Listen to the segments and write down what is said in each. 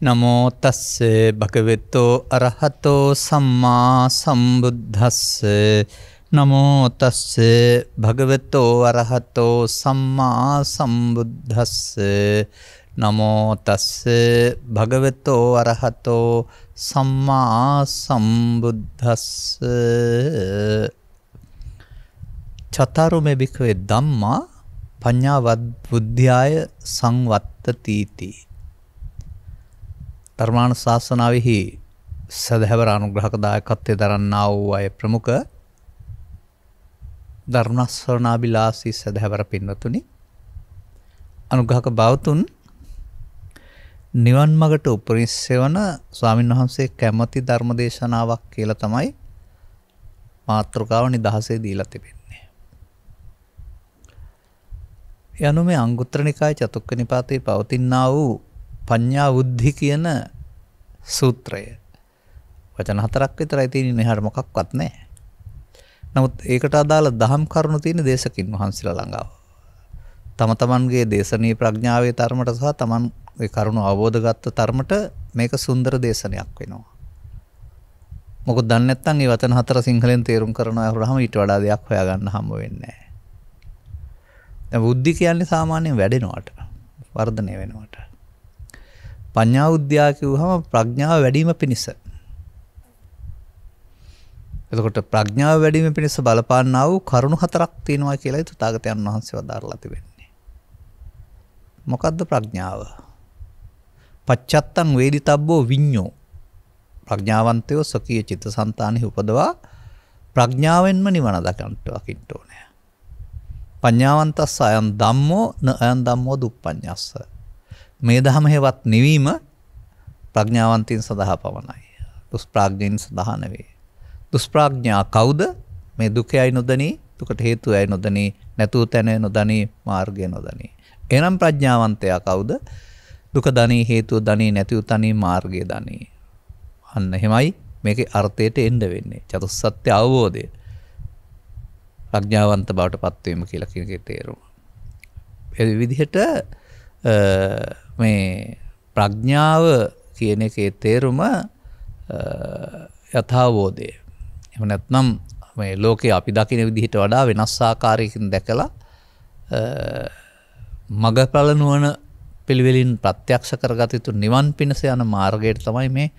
නමෝ තස්සේ භගවතෝ අරහතෝ සම්මා සම්බුද්දස්සේ නමෝ තස්සේ භගවතෝ අරහතෝ සම්මා සම්බුද්දස්සේ නමෝ තස්සේ භගවතෝ අරහතෝ සම්මා සම්බුද්දස්සේ චතරෝ මේ භික්ඛවේ ධම්මා පඤ්ඤාවත් බුද්ධාය සංවත්තති ධර්මානුශාසනාවෙහි සදහැවර අනුග්‍රහක දායකත්වයේ දරන්නා වූ අය ප්‍රමුඛ ධර්මශ්‍රවණාබිලාසී සදහැවර පින්වතුනි අනුග්‍රහක බවතුන් නිවන් මඟට උපරිම සෙවන ස්වාමීන් වහන්සේ කැමැති ධර්මදේශනාවක් කියලා තමයි මාතෘකාව නිදහසේ දීලා තිබෙන්නේ. යනු මේ අංගුත්තර නිකාය චතුක්ක නිපාතේ පවතිනා වූ පඤ්ඤා වුද්ධි කියන සූත්‍රය. වචන 4ක් විතරයි තියෙන්නේ, එහාට මොකක්වත් නැහැ. නමුත් ඒකට අදාළ දහම් කරුණු තියෙන දේශකින් වහන්සේලා ළඟව. තම තමන්ගේ දේශනීය ප්‍රඥාවේ ධර්මයට සහ තමන්ගේ කරුණු අවබෝධ ගත්ත ධර්මයට මේක සුන්දර දේශනයක් වෙනවා. මොකද දන්නේ නැත්නම් මේ වචන 4 සිංහලෙන් තේරුම් කරනවා අහුරහම ඊට වඩා දෙයක් හොයාගන්න හම්බ වෙන්නේ නැහැ. දැන් බුද්ධි කියන්නේ සාමාන්‍යයෙන් වැඩෙනවට, වර්ධනය වෙනවට. පඤ්ඤා උද්‍යා කියුවහම ප්‍රඥාව වැඩිම පිණිස. එතකොට ප්‍රඥාව වැඩිම පිණිස බලපාන්නා වූ කරුණු 4ක් තියෙනවා කියලා තථාගතයන් වහන්සේ වදාරලා තිබෙන්නේ. මොකද්ද ප්‍රඥාව? පච්චත්තං වේදිතබ්බෝ විඤ්ඤෝ. ප්‍රඥාවන්තයෝ සකීය චිත්තසංතානෙහි උපදවා ප්‍රඥාවෙන්ම නිවන දකින්න ඕනේ. පඤ්ඤාවන්තස්ස අයං ධම්මෝ න අයං ධම්මෝ දුප්පඤ්ඤස්ස. මේ ධම හේවත් නිවීම ප්‍රඥාවන්තයින් සඳහා පවණයි. දුෂ්ප්‍රඥයින් සඳහා නෙවෙයි. දුෂ්ප්‍රඥා කවුද? මේ දුකයි නොදනී, දුකට හේතුවයි නොදනී, නැතුව තැන නොදනී, මාර්ගය නොදනී. එනම් ප්‍රඥාවන්තයා කවුද? දුක දනී, හේතුව දනී, නැතිව තනී, මාර්ගය දනී. අන්න එහෙමයි මේකේ අර්ථයට එන්න වෙන්නේ. චතුස්සත්‍ය අවබෝධය. ප්‍රඥාවන්ත බවට පත්වීම කියලා කියන එකේ තේරුම. ඒ විදිහට මේ ප්‍රඥාව කියන එකේ තේරුම යථාබෝධය. එහෙම නැත්නම් මේ ලෝකේ අපි දකින විදිහට වඩා වෙනස් ආකාරයකින් දැකලා මගපල නුවණ පිළිවෙලින් ප්‍රත්‍යක්ෂ කරගත යුතු නිවන් පිණිස යන මාර්ගයට තමයි මේ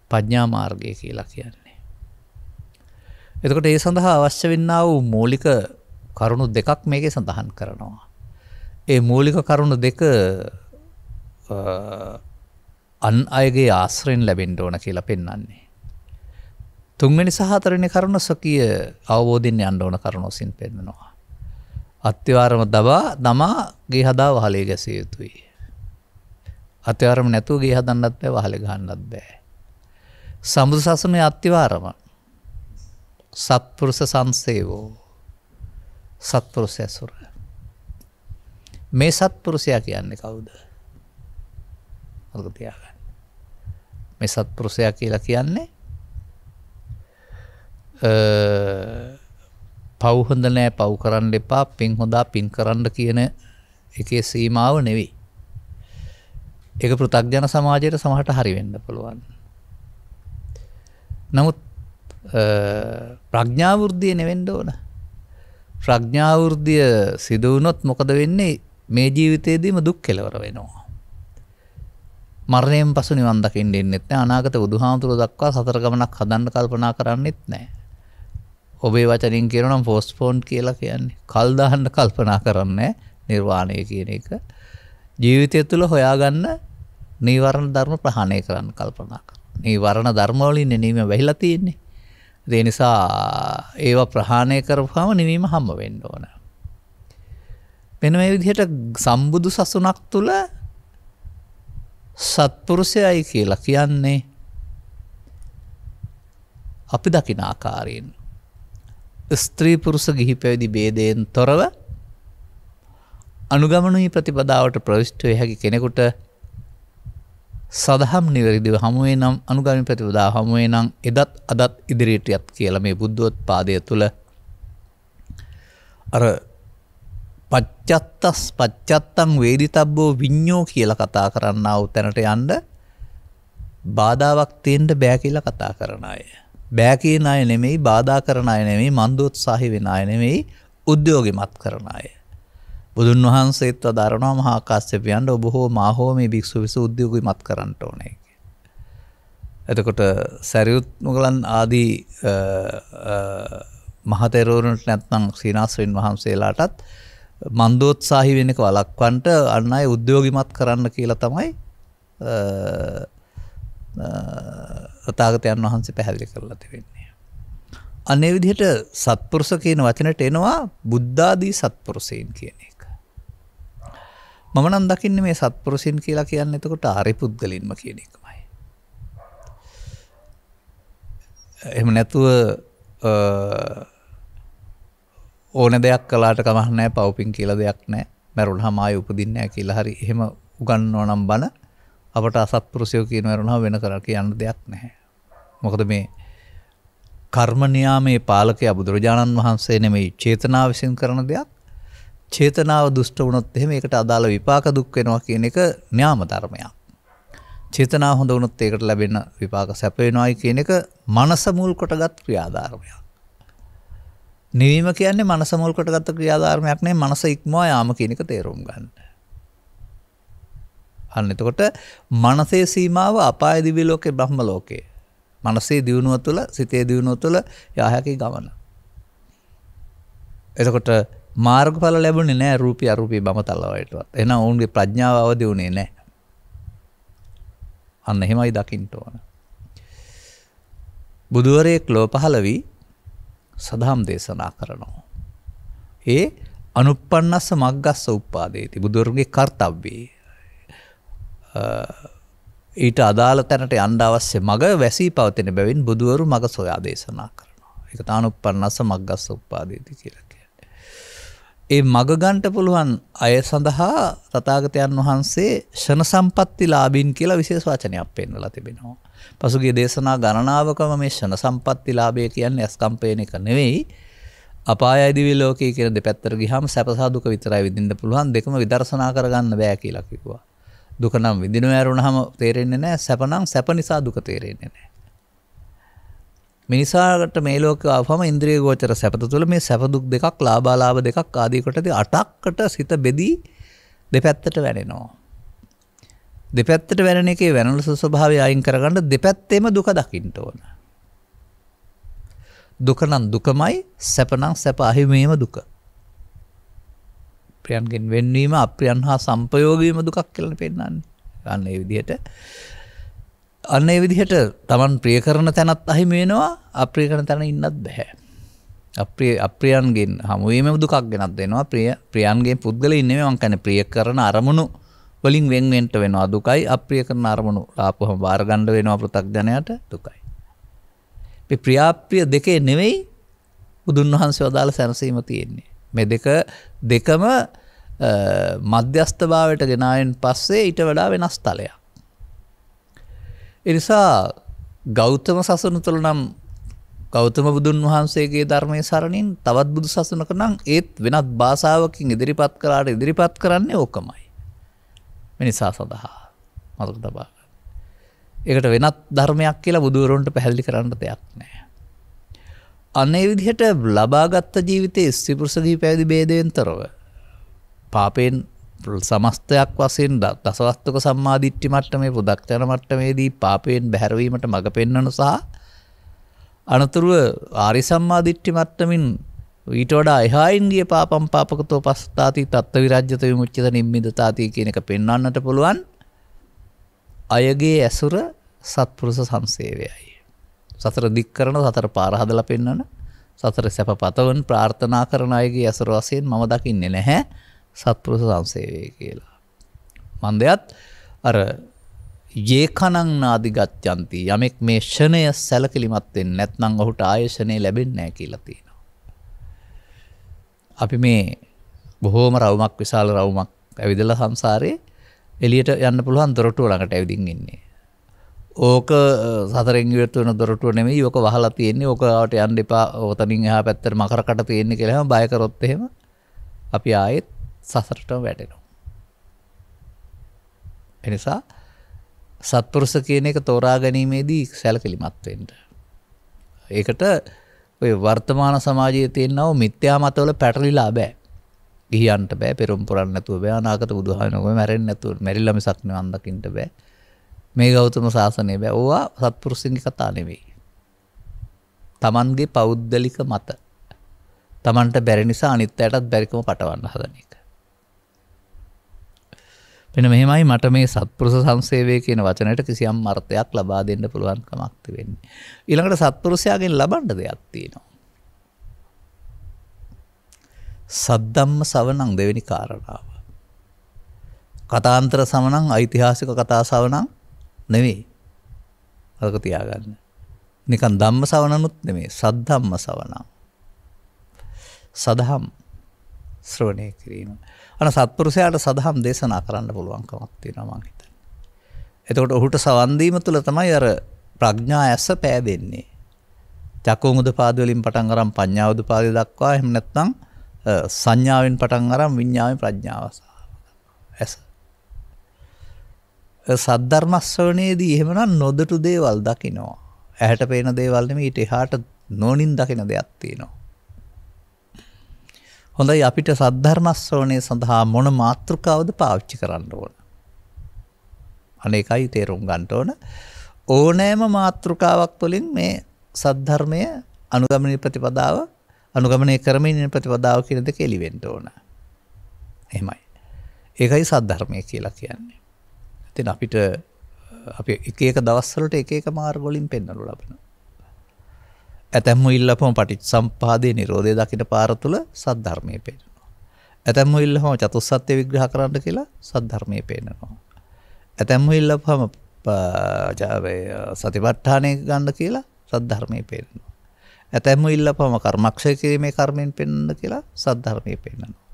ප්‍රඥා මාර්ගය කියලා කියන්නේ. එතකොට ඒ සඳහා අවශ්‍ය වෙන්නා වූ මූලික කරුණු දෙකක් මේකේ සඳහන් කරනවා. ඒ මූලික කරුණු දෙක අන් අයගේ ආශ්‍රයෙන් ලැබෙන්න ඕන කියලා පෙන්වන්නේ. තුන්වෙනි සහ හතරවෙනි කරුණ සකීය අවබෝධයෙන් යන්න ඕන කරුණ වශයෙන් පෙන්වනවා. අත්‍යවාරම දමා ගේ හදා වහලේ ගැසිය යුතුයි. අත්‍යවාරම නැතුව ගේ හදන්නත් බෑ, වහලේ ගහන්නත් බෑ. සම්බුදු සසුනේ අත්‍යවාරම සත්පුරුෂ සංසේවෝ, සත්පුරුෂ ඇසුර. මේ සත්පුරුෂයා කියන්නේ කවුද? මතක තියාගන්න. මේ සත්පුරුෂයා කියලා කියන්නේ පව් හොඳ නෑ, පව් කරන්න එපා, පින් හොඳා, පින් කරන්න කියන එකේ සීමාව නෙවෙයි. ඒක පෘථග්ජන සමාජයට සමහරට හරි වෙන්න පුළුවන්. නමුත් ප්‍රඥා වෘද්ධිය නෙවෙන්න ඕන. ප්‍රඥා වෘද්ධිය සිදු වුණොත් මොකද වෙන්නේ? මේ ජීවිතේදීම දුක් කෙලවර වෙනවා. මරණයෙන් පසු නිවන් දකින්න ඉන්නෙත් නැහැ. අනාගත බුදුහාමුදුරුවෝ දක්වා සතර ගමනක් හදන්න කල්පනා කරන්නෙත් නැහැ. ඔබේ වචනින් කියනවා නම් පෝස්ට්පෝන් කියලා කියන්නේ. කල් දාන්න කල්පනා කරන්නේ නිර්වාණය කියන එක. ජීවිතය තුළ හොයාගන්න නීවරණ ධර්ම ප්‍රහාණය කරන්න කල්පනා කරනවා. නීවරණ ධර්ම වලින් නිවීම වෙහිලා තියෙන්නේ. ඒ නිසා ඒවා ප්‍රහාණය කරපුවාම නිවීම හම්බ වෙන්න ඕන. මෙන්න මේ විදිහට සම්බුදු සසුනක් තුල සත්පුරුෂයයි කියලා කියන්නේ අපි දකින ආකාරයෙන් ස්ත්‍රී පුරුෂ ගිහි පැවිදි ભેදයෙන් තොරව අනුගමනීය ප්‍රතිපදාවට ප්‍රවිෂ්ඨ වේ හැකි කෙනෙකුට සදහම් නිවැරදිව හමු වෙනම් අනුගමනීය ප්‍රතිපදාව හමු වෙනම් එදත් අදත් ඉදිරියට යත් කියලා මේ බුද්ධෝත්පාදය තුල අර පච්චත්තං වේදිතබ්බෝ විඤ්ඤෝ කියලා කතා කරන්නා වූ තැනට යන්න බාධාවක් තියෙන්න බෑ කියලා කතා කරන අය. බෑ කියන අය නෙමෙයි, බාධා කරන අය නෙමෙයි, මන්දෝත්සාහී වෙන අය නෙමෙයි, උද්‍යෝගිමත් කරන අය. බුදුන් වහන්සේත් වදාරනවා මහා කාශ්‍යපයන්ට ඔබ හෝ මා හෝ මේ භික්ෂු විසු උද්‍යෝගිමත් කරන්න ඕනේ. එතකොට සරියුත් මුගලන් ආදී මහතෙරුවරුන්ට නැත්නම් සීනාස්වරින් වහන්සේලාටත් මන්දෝත්සාහී වෙන එක වළක්වන්නට අන් අය උද්‍යෝගිමත් කරන්න කියලා තමයි තථාගතයන් වහන්සේ පැහැදිලි කරලා තිබෙන්නේ. අනේ විදිහට සත්පුරුෂ කියන වචනට එනවා බුද්ධාදී සත්පුරුෂයන් කියන එක. මම නම් දකින්නේ මේ සත්පුරුෂයන් කියලා කියන්නේ එතකොට ආර්ය පුද්ගලින්ම කියන එකමයි. එහෙම නැතුව ඕන දෙයක් කළාට කමක් නැහැ, පව්පින් කියලා දෙයක් නැහැ, මරුණාම ආයෙ උපදින්නේ නැහැ කියලා හරි එහෙම උගන්වනවා නම් බන අපට අසත්පුරුෂයෝ කියන වරුණාම වෙන කර කියන්න දෙයක් නැහැ. මොකද මේ කර්ම නියාමයේ පාලකයා බුදුරජාණන් වහන්සේ නෙමෙයි, චේතනාව විසින් කරන දෙයක්. චේතනාව දුෂ්ට වුණොත් එහෙම ඒකට අදාළ විපාක දුක් වෙනවා කියන එක න්‍යාම ධර්මයක්. චේතනාව හොඳ වුණොත් ඒකට ලැබෙන විපාක සැප වෙනවායි කියන එක මනස මුල් කොටගත් ක්‍රියාධර්මයක්. නිවීම කියන්නේ මනස මුල් කොටගත් ක්‍රියාධර්මයක් නෙවෙයි, මනස ඉක්මවා යාම කියන එක තේරුම් ගන්න. අන්න එතකොට මනසේ සීමාව අපාය දිව්‍ය ලෝකේ බ්‍රහ්ම ලෝකේ. මනසේ දියුණුව තුළ, සිතේ දියුණුව තුළ යා හැකි ගමන. එතකොට මාර්ගඵල ලැබුණේ නැහැ රූපී අරූපී බමතල වලටවත්. එහෙනම් ඔවුන්ගේ ප්‍රඥාව අවදි වුණේ නැහැ. අන්න එහෙමයි දකින්න ඕන. බුදුවරයෙක් ලෝ පහළ වී සදහම් දේශනා කරනවා. ඒ අනුප්පන්නස්ස මග්ගස්ස උප්පාදේති. බුදුවරුන්ගේ කර්තව්‍යය. ඊට අදාළ තැනට යන්න අවශ්‍ය මග වැසී පවතින බැවින් බුදුවරු මග සොයා දේශනා කරනවා. ඒක තානුප්පන්නස්ස මග්ගස්ස උප්පාදේති කියලා කියන්නේ. ඒ මග ගන්නට පුළුවන් අය සඳහා තථාගතයන් වහන්සේ ෂණ සම්පත්තිලාභීන් කියලා විශේෂ වචනයක් පෙන්වලා තිබෙනවා. පසුගිය දේශනා ගණනාවකම මේ ෂණ සම්පත්තිලාභය කියන්නේ අස්කම්පේන එක නෙවෙයි. අපායයි දිව්‍ය ලෝකයේ කියන දෙපැත්තට ගියාම සැප සහ දුක විතරයි විඳින්න පුළුවන්. දෙකම විදර්ශනා කරගන්න බෑ කියලා කිව්වා. දුක නම් විඳිනව ඇරුණාම තේරෙන්නේ නැහැ. සැප නම් සැප නිසා දුක තේරෙන්නේ නැහැ. මිනිසාට මේ ලෝකේ ආවම ඉන්ද්‍රිය ගෝචර සැපත තුළ මේ සැප දුක් දෙකක්, ලාභාලාභ දෙකක් ආදී කොටදී 8කට සිත බෙදී දෙපැත්තට වැනෙනවා. දෙපැත්තට වැනෙන එකේ වැනලස ස්වභාවය අයින් කරගන්න දෙපැත්තේම දුක දකින්න ඕන. දුක නම් දුකමයි, සැප නම් සැප අහිමීම දුක. ප්‍රියන්ගෙන් වෙන්වීම අප්‍රියන් හා සංපයෝග වීම දුකක් කියලා පෙන්නන්නේ. අන්න ඒ විදිහට Taman ප්‍රිය කරන තැනත් අහිමි වෙනවා, අප්‍රිය කරන තැන ඉන්නත් බෑ. අප්‍රියන්ගෙන් හමු වීම දුකක් ගෙනත් දෙනවා. ප්‍රියන්ගෙන් පුද්ගලයන් නෙමෙයි මං කියන්නේ, ප්‍රිය කරන අරමුණු වලින් වෙන් වෙන්න වෙනවා දුකයි. අප්‍රිය කරන අරමුණු ආපුවම බාර ගන්න වෙනවා පෘථග්ජනයාට දුකයි. මේ ප්‍රියාප්‍රිය දෙකේ නෙවෙයි බුදුන් වහන්සේ වදාළ සැනසීම තියෙන්නේ. මේ දෙකම මධ්‍යස්ථභාවයට ගෙනාවෙන් පස්සේ ඊට වඩා වෙනස් තලයක්. ඒ නිසා ගෞතම සසුන තුළ නම් ගෞතම බුදුන් වහන්සේගේ ධර්මයේ සරණින් තවත් බුදු සසුනක නම් ඒත් වෙනත් භාෂාවකින් ඉදිරිපත් කළාට ඉදිරිපත් කරන්නේ ඕකමයි. මිනිසා සඳහා මතක තබා ගන්න. ඒකට වෙනත් ධර්මයක් කියලා බුදුවරුන්ට පැහැදිලි කරන්න දෙයක් නැහැ. අනේ විදිහට ලබාගත් ජීවිතයේ ස්ත්‍රී පුරුෂ දී පැවිදි ભેදයෙන් තොරව පාපෙන් සමස්තයක් වශයෙන් දසවස්තුක සම්මාදිට්ඨි මට්ටමේ පුදක්ෂණ මට්ටමේදී පාපයෙන් බැහැරවීමට මඟ පෙන්වන සහ අනතුරුව ආරි සම්මාදිට්ඨි මට්ටමින් ඊට වඩා එහායින් ගිය පාපම් පාපකතෝ පස්සතාති තත්ත්ව විරජ්‍යත විමුච්ඡිත නිම්මිදතාති කියන එක පෙන්වන්නට පුළුවන් අයගේ ඇසුර සත්පුරුෂ සංසේවයයි. සතර දික් කරන, සතර පාර හදලා පෙන්වන, සතර සැප පතවන ප්‍රාර්ථනා කරන අයගේ ඇසුර වශයෙන් මම දකින්නේ නැහැ සත්පුරුෂ සංසේවය කියලා. මන්දයත් අර යේකනං නාදි ගච්ඡanti යමෙක් මේ ෂණය සැලකිලිමත් වෙන්නේ නැත්නම් ඔහුට ආයෙ ෂණය ලැබෙන්නේ නැහැ කියලා තියෙනවා. අපි මේ බොහෝම රවුමක් විශාල රවුමක් ඇවිදලා සංසාරේ එළියට යන්න පුළුවන් දොරටුව ළඟට ඇවිදින් ඉන්නේ. ඕක සතරෙන් ඉවත් වෙන දොරටුව නෙමෙයි. ඕක වහලා තියෙන්නේ. ඕක ආවට යන්න එපා. ඔතනින් එහා පැත්තට මකරකට තියෙන්නේ කියලා හැම බය කරොත් එහෙම අපි ආයෙත් සසරටම වැටෙනවා. එනිසා සත්පුරුෂ කියන එක තෝරා ගැනීමේදී සැලකිලිමත් වෙන්න. ඒකට ඔය වර්තමාන සමාජයේ තියෙනව මිත්‍යා මතවල පැටලිලා බෑ. ගිහියන්ට බෑ, පෙරම් පුරන්න නැතුව බෑ, අනාගත බුදුහාමනෝ මැරෙන්න නැතුව මැරිලා මිසක් නිවන් දකින්න බෑ. මේ ගෞතම සාසනය බෑ. ඕවා සත්පුරුෂින්ගේ කතා නෙවෙයි. Tamanගේ පෞද්ගලික මත. Tamanට බැරි නිසා අනිත් අයටත් බැරිකම පටවන්න හදන එක. මෙන්න මෙහෙමයි මට මේ සත්පුරුෂ සංසේවය කියන වචනයට කිසියම් අර්ථයක් ලබා දෙන්න පුළුවන් කමක් තිබෙන්නේ. ඊළඟට සත්පුරුෂයාගෙන් ලබන්න දෙයක් තියෙනවා. සද්ධම්ම සවණං දෙවෙනි කාරණාව. කතාන්තර සවණං ඓතිහාසික කතා සවණං නෙවෙයි. අරක තියාගන්න. නිකන් ධම්ම සවණනුත් නෙමෙයි. සද්ධම්ම සවණං. සදහම් ශ්‍රවණය කිරීම. අන සත්පුරුෂයාට සදහම් දේශනා කරන්න පුළුවන්කමක් තියෙනවා මං හිතන්නේ. එතකොට ඔහුට සවන් දීම තුළ තමයි අර ප්‍රඥා ඇස පෑදෙන්නේ. චක්කුමුදපාද වලින් පටන් අරන් පඤ්ඤාවුදපාද දක්වා එහෙම නැත්නම් සංඥාවෙන් පටන් අරන් විඤ්ඤාණය ප්‍රඥාව ඇස. සද්ධර්ම ශ්‍රවණයේදී එහෙමනම් නොදටු දේවල් දකිනවා. ඇහැට පේන දේවල් නෙමෙයි ඊට එහාට නොනින් දකින දෙයක් තියෙනවා. හොඳයි අපිට සද්ධර්ම ශ්‍රවණය සඳහා මොන මාතෘකාවද පාවිච්චි කරන්න ඕන? අනේකයි තේරුම් ගන්න ඕන. ඕනෑම මාතෘකාවක් තුළින් මේ සද්ධර්මය අනුගමනය කරමින් ඉන්න ප්‍රතිපදාව කියන දෙක එළිවෙන්න ඕන. එහෙමයි. ඒකයි සද්ධර්මය කියලා කියන්නේ. ඉතින් අපිට අපි එක එක දවස්වලට එක එක මාර්ග වලින් පෙන්වනු ලබනවා. ඇතැම්මු ඉල්ලපම පටිච්චසමුප්පාදේ නිරෝධය දකින්න පාර තුල සද්ධර්මයේ පෙන්නනවා. ඇතැම්මු ඉල්ලපම චතුස්සත්‍ය විග්‍රහ කරන්න කියලා සද්ධර්මයේ පෙන්නනවා. ඇතැම්මු ඉල්ලපම සතිපට්ඨානය ගන්න කියලා සද්ධර්මයේ පෙන්නනවා. ඇතැම්මු ඉල්ලපම කර්මක්ෂය කිරීමේ කර්මෙන් පෙන්නන්න කියලා සද්ධර්මයේ පෙන්නනවා.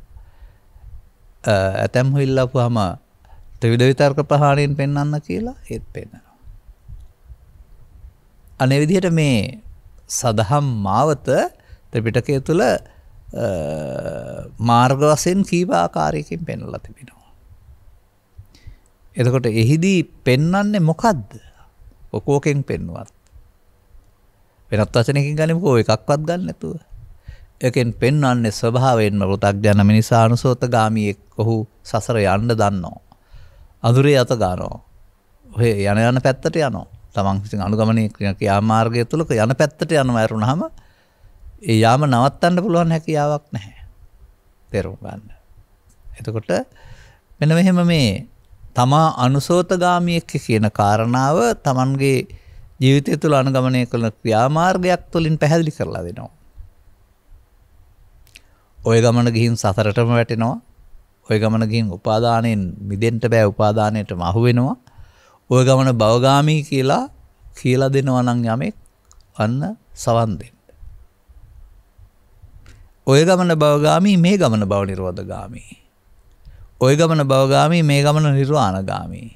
ඇතැම්මු ඉල්ලපම ත්‍රිවිධ විතර්ක ප්‍රහාණයෙන් පෙන්වන්න කියලා ඒත් පෙන්නනවා. අනේ විදිහට මේ සදහම් මාවත ත්‍රිපිටකය තුළ මාර්ග වශයෙන් කීප ආකාරයකින් පෙන්වලා තිබෙනවා. එතකොට එහිදී පෙන්වන්නේ මොකද්ද? ඔකෝකෙන් පෙන්වුවත්. වෙනත් වචනයකින් ගනිමුකෝ එකක්වත් ගන්න නැතුව. ඒකෙන් පෙන්වන්නේ ස්වභාවයෙන්ම පෘථග්ජන මිනිසා අනුසෝතගාමීෙක් ඔහු සසර යන්න දන්නවා. අඳුරේ අත ගන්නවා. ඔය යන පැත්තට යනවා. තමන් විසින් අනුගමනය ක්‍රියා මාර්ගය තුල යන පැත්තට යනවා ඇරුණාම ඒ යාම නවත්තන්න පුළුවන් හැකියාවක් නැහැ. තේරුම් ගන්න. එතකොට මෙන්න මෙහෙම මේ තමා අනුසෝතගාමීෙක් කියන කාරණාව තමන්ගේ ජීවිතය තුළ අනුගමනය කරන ක්‍රියාමාර්ගයක් තුළින් පැහැදිලි කරලා දෙනවා. ඔය ගමන ගිහින් සතරටම වැටෙනවා. ඔය ගමන ගිහින් උපාදානයෙන් මිදෙන්න බෑ, උපාදානයටම අහු වෙනවා. ඔය ගමන භවගාමී කියලා දෙනවා නම් යමෙක් අන්න සවන් දෙන්න. ඔය ගමන භවගාමී, මේ ගමන භව නිරෝධගාමී. ඔය ගමන භවගාමී, මේ ගමන නිර්වාණගාමී.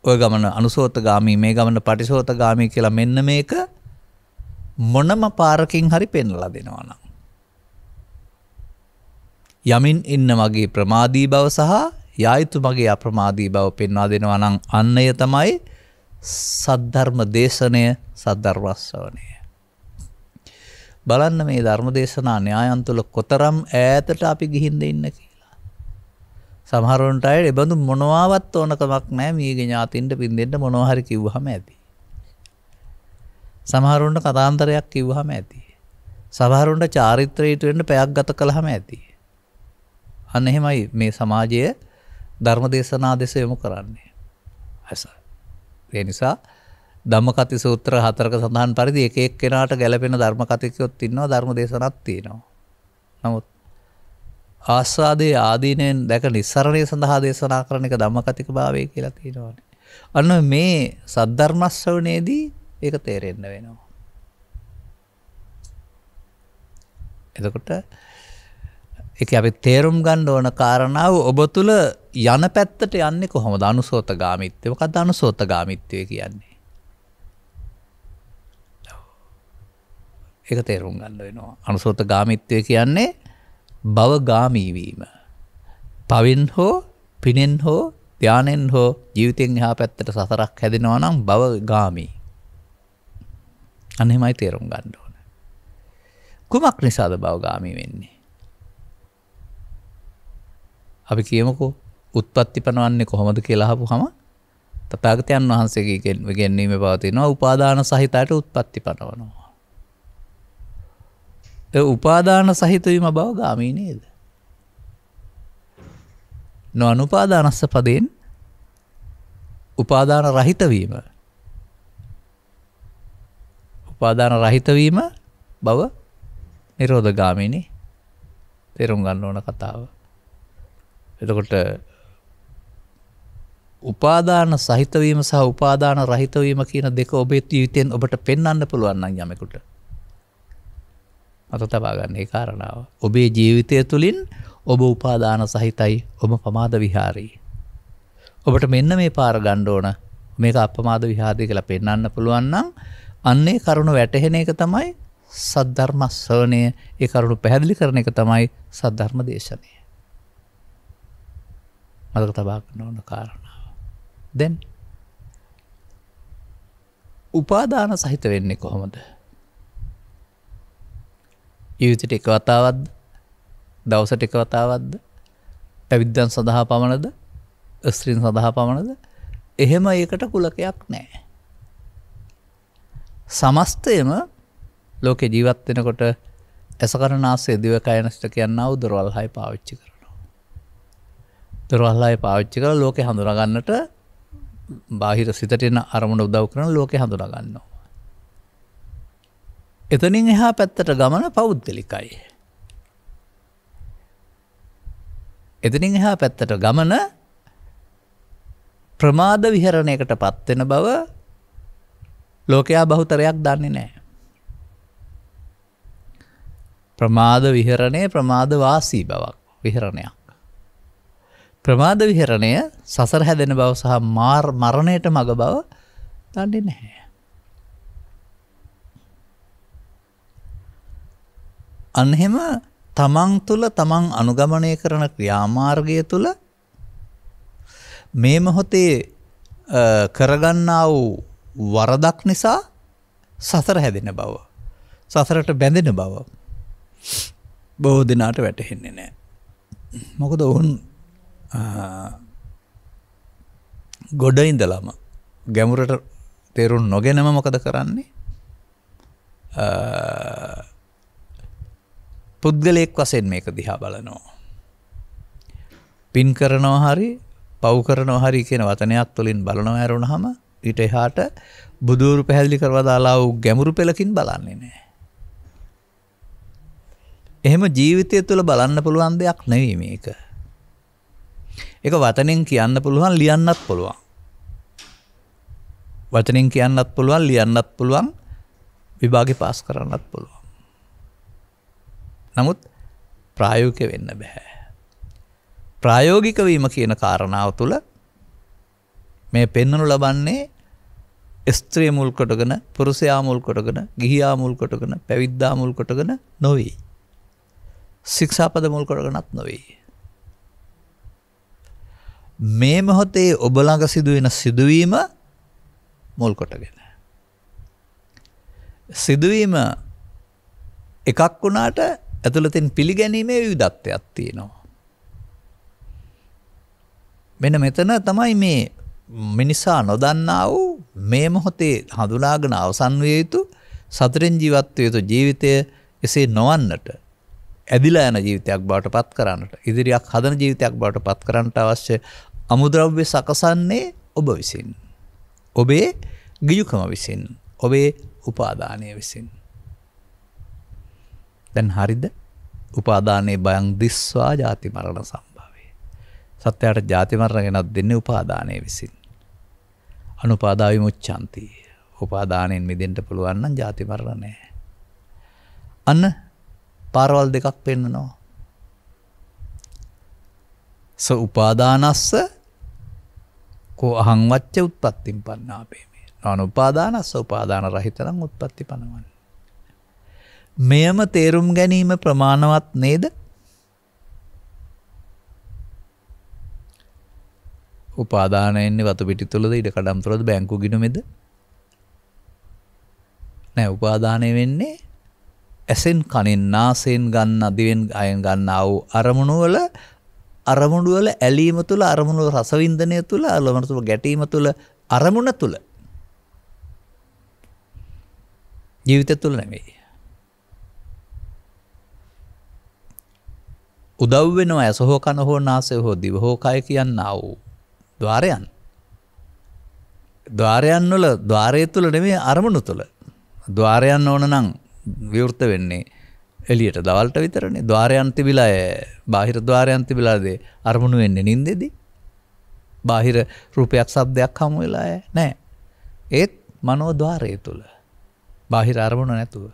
ඔය ගමන අනුසෝතගාමී, මේ ගමන පටිසෝතගාමී කියලා මෙන්න මේක මොනම පාරකින් හරි පෙන්වලා දෙනවා නම් යමින් ඉන්න මගේ ප්‍රමාදී බව සහ යායුතු මගේ අප්‍රමාදී බව පෙන්වා දෙනවා නම් අන්නය තමයි සද්ධර්ම දේශනය, සද්ධර්ම ශ්‍රවණය. බලන්න මේ ධර්ම දේශනා න්‍යායන් තුළ කොතරම් ඈතට අපි ගිහින්ද ඉන්න කියලා. සමහරවන්ට අය එබඳු මොනවාවත් ඕනකමක් නැහැ. මීගේ ඥාතින්ට පින් දෙන්න මොනවා හරි කිව්වහම ඇති. සමහරවන්ට කතාන්තරයක් කිව්වහම ඇති. සමහරවන්ට චාරිත්‍රයට වෙන්න පැයක් ගත කළාම ඇති. අන්න එහෙමයි මේ සමාජයේ ධර්ම දේශනා දෙස යොමු කරන්නේ. ඒ නිසා ධම්මකති සූත්‍ර 4ක සඳහන් පරිදි එක එක්කෙනාට ගැළපෙන ධර්ම කතිකයොත් ඉන්නවා, ධර්ම දේශනාවක් තියෙනවා. නමුත් ආස්වාදයේ ආදීනෙන් දැක නිස්සරණය සඳහා දේශනා කරන එක ධම්මකතික භාවය කියලා තියෙනවානේ. අන්න මේ සද්ධර්ම ශ්‍රවණයේදී ඒක තේරෙන්න වෙනවා. එතකොට ඒක අපි තේරුම් ගන්න ඕන කාරණාව ඔබ තුල යන පැත්තට යන්නේ කොහොමද? අනුසෝතගාමිත්වය. මොකක්ද අනුසෝතගාමිත්වය කියන්නේ? ඒක තේරුම් ගන්න වෙනවා. අනුසෝතගාමිත්වය කියන්නේ භවගාමී වීම. පවින් හෝ පිනෙන් හෝ ධානයෙන් හෝ ජීවිතෙන් එහා පැත්තට සසරක් හැදෙනවා නම් භවගාමී. අන්න එහෙමයි තේරුම් ගන්න ඕන. කුමක් නිසාද භවගාමී වෙන්නේ? අපි කියමුකෝ උත්පත්ති පනවන්නේ කොහොමද කියලා අහපුවම තථාගතයන් වහන්සේගේ ඉගැන්වීමේ පවතිනවා උපාදාන සහිතයට උත්පත්ති පනවනවා. ඒ උපාදාන සහිත වීම භවගාමී නේද? නොඅනුපාදානස්ස පදයෙන් උපාදාන රහිත වීම. උපාදාන රහිත වීම භව නිරෝධගාමීනේ. තේරුම් ගන්න ඕන කතාව. එතකොට උපාදාන සහිත වීම සහ උපාදාන රහිත වීම කියන දෙක ඔබේ ජීවිතෙන් ඔබට පෙන්වන්න පුළුවන් නම් යමෙකුට අත තබා ගන්න ඒ කාරණාව. ඔබේ ජීවිතය තුළින් ඔබ උපාදාන සහිතයි, ඔබ පමාද විහාරී. ඔබට මෙන්න මේ පාර ගන්න ඕන. මේක අපමාද විහාරී කියලා පෙන්වන්න පුළුවන් නම් අන්නේ කරුණ වැටහෙන එක තමයි සද්ධර්ම ශ්‍රවණය. ඒ කරුණ පැහැදිලි කරන එක තමයි සද්ධර්ම දේශනය. මතක තබා ගන්න ඕන කාරණාව. දැන් උපාදාන සහිත වෙන්නේ කොහොමද? ජීවිතේ එක වතාවක්ද? දවසට එක වතාවක්ද? පැවිද්දන් සඳහා පමණද? ස්ත්‍රීන් සඳහා පමණද? එහෙම ඒකට කුලකයක් නැහැ. සමස්තයම ලෝකේ ජීවත් වෙනකොට ඇසකරනාසය දිවකයනස්ට කියනවා දොරවල් හය පාවිච්චි කරනවා. දොරවල් හය පාවිච්චි කරලා ලෝකේ හඳුනා ගන්නට බාහිර සිතට එන අරමුණ උදව් කරන ලෝකේ හඳුනා ගන්නවා. එතනින් එහා පැත්තට ගමන පෞද්ගලිකයි. එතනින් එහා පැත්තට ගමන ප්‍රමාද විහරණයකට පත් වෙන බව ලෝකයා බහුතරයක් දන්නේ නැහැ. ප්‍රමාද විහරණය ප්‍රමාද වාසී බවක් විහරණයක්. ප්‍රමාද විහරණය සසර හැදෙන බව සහ මරණයට මග බව දන්නේ නැහැ. අන්හෙම තමන් තුළ තමන් අනුගමනය කරන ක්‍රියාමාර්ගය තුළ මේ මොහොතේ කරගන්නා වූ වරදක් නිසා සසර හැදෙන බව, සසරට බැඳෙන බව බොහෝ දිනාට වැටහෙන්නේ නැහැ. මොකද ඔවුන් ගොඩ ඉඳලම ගැඹුරට තේරුම් නොගෙනම මොකද කරන්නේ? පුද්ගලයෙක් වශයෙන් මේක දිහා බලනවා. පින් කරනවා හරි පව් කරනවා හරි කියන වචනයක් තුළින් බලනවා ඇරුණාම ඊට එහාට බුදුරු පැහැදිලි කරලා දාලා වූ ගැඹුරු පෙළකින් බලන්නේ නැහැ. එහෙම ජීවිතය තුළ බලන්න පුළුවන් දෙයක් නෙවෙයි මේක. ඒක වචනෙන් කියන්න පුළුවන්, ලියන්නත් පුළුවන්. වචනෙන් කියන්නත් පුළුවන්, ලියන්නත් පුළුවන්, විභාගේ පාස් කරන්නත් පුළුවන්. නමුත් ප්‍රායෝගික වෙන්න බෑ. ප්‍රායෝගික වීම කියන කාරණාව තුළ මේ පෙන්වනු ලබන්නේ ස්ත්‍රිය මුල් කොටගෙන, පුරුෂයා මුල් කොටගෙන, ගිහියා මුල් කොටගෙන, පැවිද්දා මුල් කොටගෙන නොවේ. ශික්ෂාපද මුල් කොටගෙනත් නොවේ. මේ මොහොතේ ඔබ ළඟ සිදුවෙන සිදුවීම මුල් කොටගෙන. සිදුවීම එකක් වුණාට ඇතුළතින් පිළිගැනීමේ විවිධත්වයක් තියෙනවා. මෙන්න මෙතන තමයි මේ මිනිසා නොදන්නා වූ මේ මොහොතේ හඳුනාගෙන අවසන් විය යුතු සතරෙන් ජීවත් විය යුතු ජීවිතය එසේ නොවන්නට, ඇදිලා යන ජීවිතයක් බවට පත් කරන්නට, ඉදිරියක් හදන ජීවිතයක් බවට පත් කරන්නට අවශ්‍ය අමුද්‍රව්‍ය සකසන්නේ ඔබ විසින්. ඔබේ ගියුකම විසින්, ඔබේ උපාදානය විසින්. දැන් හරිද? උපාදානේ බයං දිස්වා ජාති මරණ සම්භවේ. සත්‍යයට ජාති මරණ ගෙනත් දෙන්නේ උපාදානයේ විසින්. අනුපාදා විමුච්ඡanti. උපාදානෙන් මිදෙන්න පුළුවන් නම් ජාති මරණ නැහැ. අන්න පාරවල් දෙකක් පෙන්නනවා. උපාදානස්ස කෝ අහං වච්ච උත්පත්තිම් පන්නාපේමේ. අනුපාදානස්ස උපාදාන රහිතනම් උත්පත්ති පනවන්නේ. මෙයම තේරුම් ගැනීම ප්‍රමාණවත් නේද? උපාදානයෙන්නේ වතු පිටි තුලද ඉඩ කඩම් තුලද බැංකු ගිණුමේද? නෑ, උපාදානය වෙන්නේ ඇසෙන් කනෙන් නාසයෙන් ගන්න දිවෙන් අයෙන් ගන්න ආ වූ අරමුණු වල ඇලීම තුල අරමුණු රස වින්දනය තුල අරමුණු තුල ගැටීම තුල අරමුණ තුල ජීවිතය තුල නෙමෙයි. උදව් වෙනවා ඇස හෝ කන හෝ නාසය හෝ දිව හෝ කය කියනා වූ ద్వාරයන් වල ద్వාරය තුල නෙමෙයි අරමුණු තුල. ద్వාරයන් ඕන නම් විවෘත වෙන්නේ එළියට දවල්ට විතරනේ. ద్వාරයන් තිබිලා බාහිර ద్వාරයන් තිබිලාද අරමුණු වෙන්නේ නින්දෙදී. බාහිර රූපයක් ශබ්දයක් හමු වෙලා නැහැ. ඒත් මනෝ ద్వාරය තුල බාහිර අරමුණ නැතුව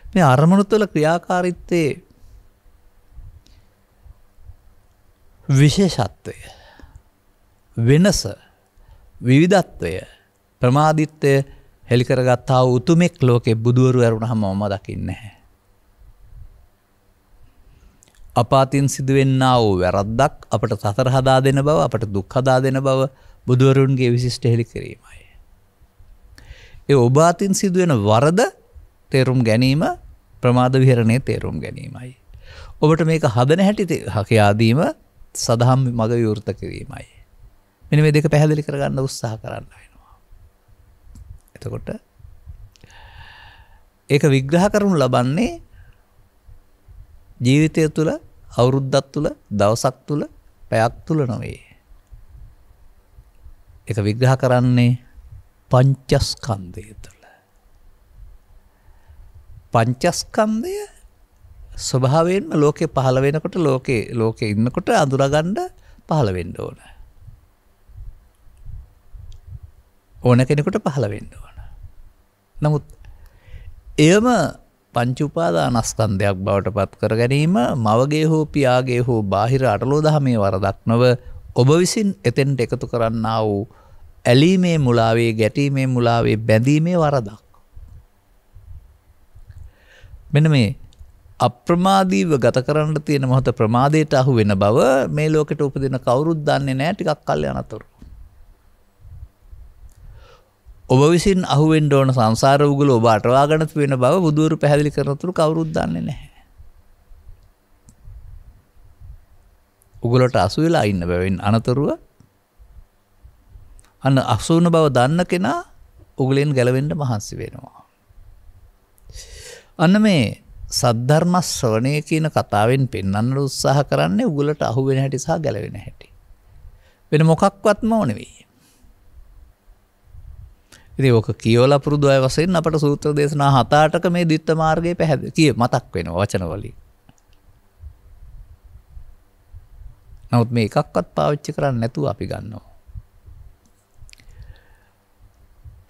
මේ අරමුණු තුල ක්‍රියාකාරීත්වයේ විශේෂත්වය වෙනස විවිධත්වය ප්‍රමාදිත්වය හෙලි කරගත්තා වූ උතුමෙක් ලෝකේ බුදුවරු ඇරුණාම මම දකින්නේ නැහැ. අපාතින් සිදුවෙන්නා වූ වැරද්දක් අපට සතර හදා දෙන බව අපට දුක් හදා දෙන බව බුදුවරුන්ගේ විශිෂ්ට හෙලි කිරීමයි. ඒ ඔබ අතින් සිදුවෙන වරද තේරුම් ගැනීම ප්‍රමාද විහරණයේ තේරුම් ගැනීමයි. ඔබට මේක හදන හැටි කියා දීම සදහම් මග විවෘත කිරීමයි. මෙන්න මේ දෙක පැහැදිලි කරගන්න උත්සාහ කරන්න වෙනවා. එතකොට ඒක විග්‍රහ කරනු ලබන්නේ ජීවිතය තුළ අවුරුද්දක් තුළ දවසක් තුළ පැයක් තුළ නොවේ. ඒක විග්‍රහ කරන්නේ පංචස්කන්ධය තුළ. පංචස්කන්ධය ස්වභාවයෙන්ම ලෝකේ පහළ වෙනකොට ලෝකේ ඉන්නකොට අඳුරගන්න පහළ වෙන්න ඕන. ඕන කෙනෙකුට පහළ වෙන්න ඕන. නමුත් එයම පංච උපාදානස්කන්ධයක් බවට පත් කර ගැනීම මවගේ හෝ පියාගේ හෝ බාහිර අටලෝ දහමේ වරදක් නොව ඔබ විසින් එතෙන්ට එකතු කරන්නා වූ ඇලීමේ මුලාවේ ගැටීමේ මුලාවේ බැඳීමේ වරදක්. මෙන්න මේ අප්‍රමාදීව ගත කරන්න තියෙන මොහොත ප්‍රමාදයට අහු වෙන බව මේ ලෝකෙට උපදින කවුරුත් දන්නේ නැහැ ටිකක් කල් යනතුරු. ඔබ විසින් අහුවෙන්න ඕන සංසාර උගල ඔබ අටවාගෙන තියෙන බව බුදුවරු පැහැදිලි කරනතුරු කවුරුත් දන්නේ නැහැ. උගලට අසු වෙලා ඉන්න බැවින් අනතුරුව අන්න අසුන බව දන්න කෙනා උගලෙන් ගැලවෙන්න මහන්සි වෙනවා. අන්න මේ සද්ධර්ම ශ්‍රවණය කියන කතාවෙන් පෙන්වන්න උත්සාහ කරන්නේ උගලට අහු වෙන හැටි සහ ගැලවෙන හැටි. වෙන මොකක්වත්ම නෙවෙයි. ඉතින් ඔක කියවලා පුරුදු අය වශයෙන් අපට සූත්‍ර දේශනා 7-8ක මේ ද්විත්ත මාර්ගයේ පැහැදිලි මතක් වෙනවා වචන වලින්. නමුත් මේ එකක්වත් පාවිච්චි කරන්නේ නැතුව අපි ගන්නවා.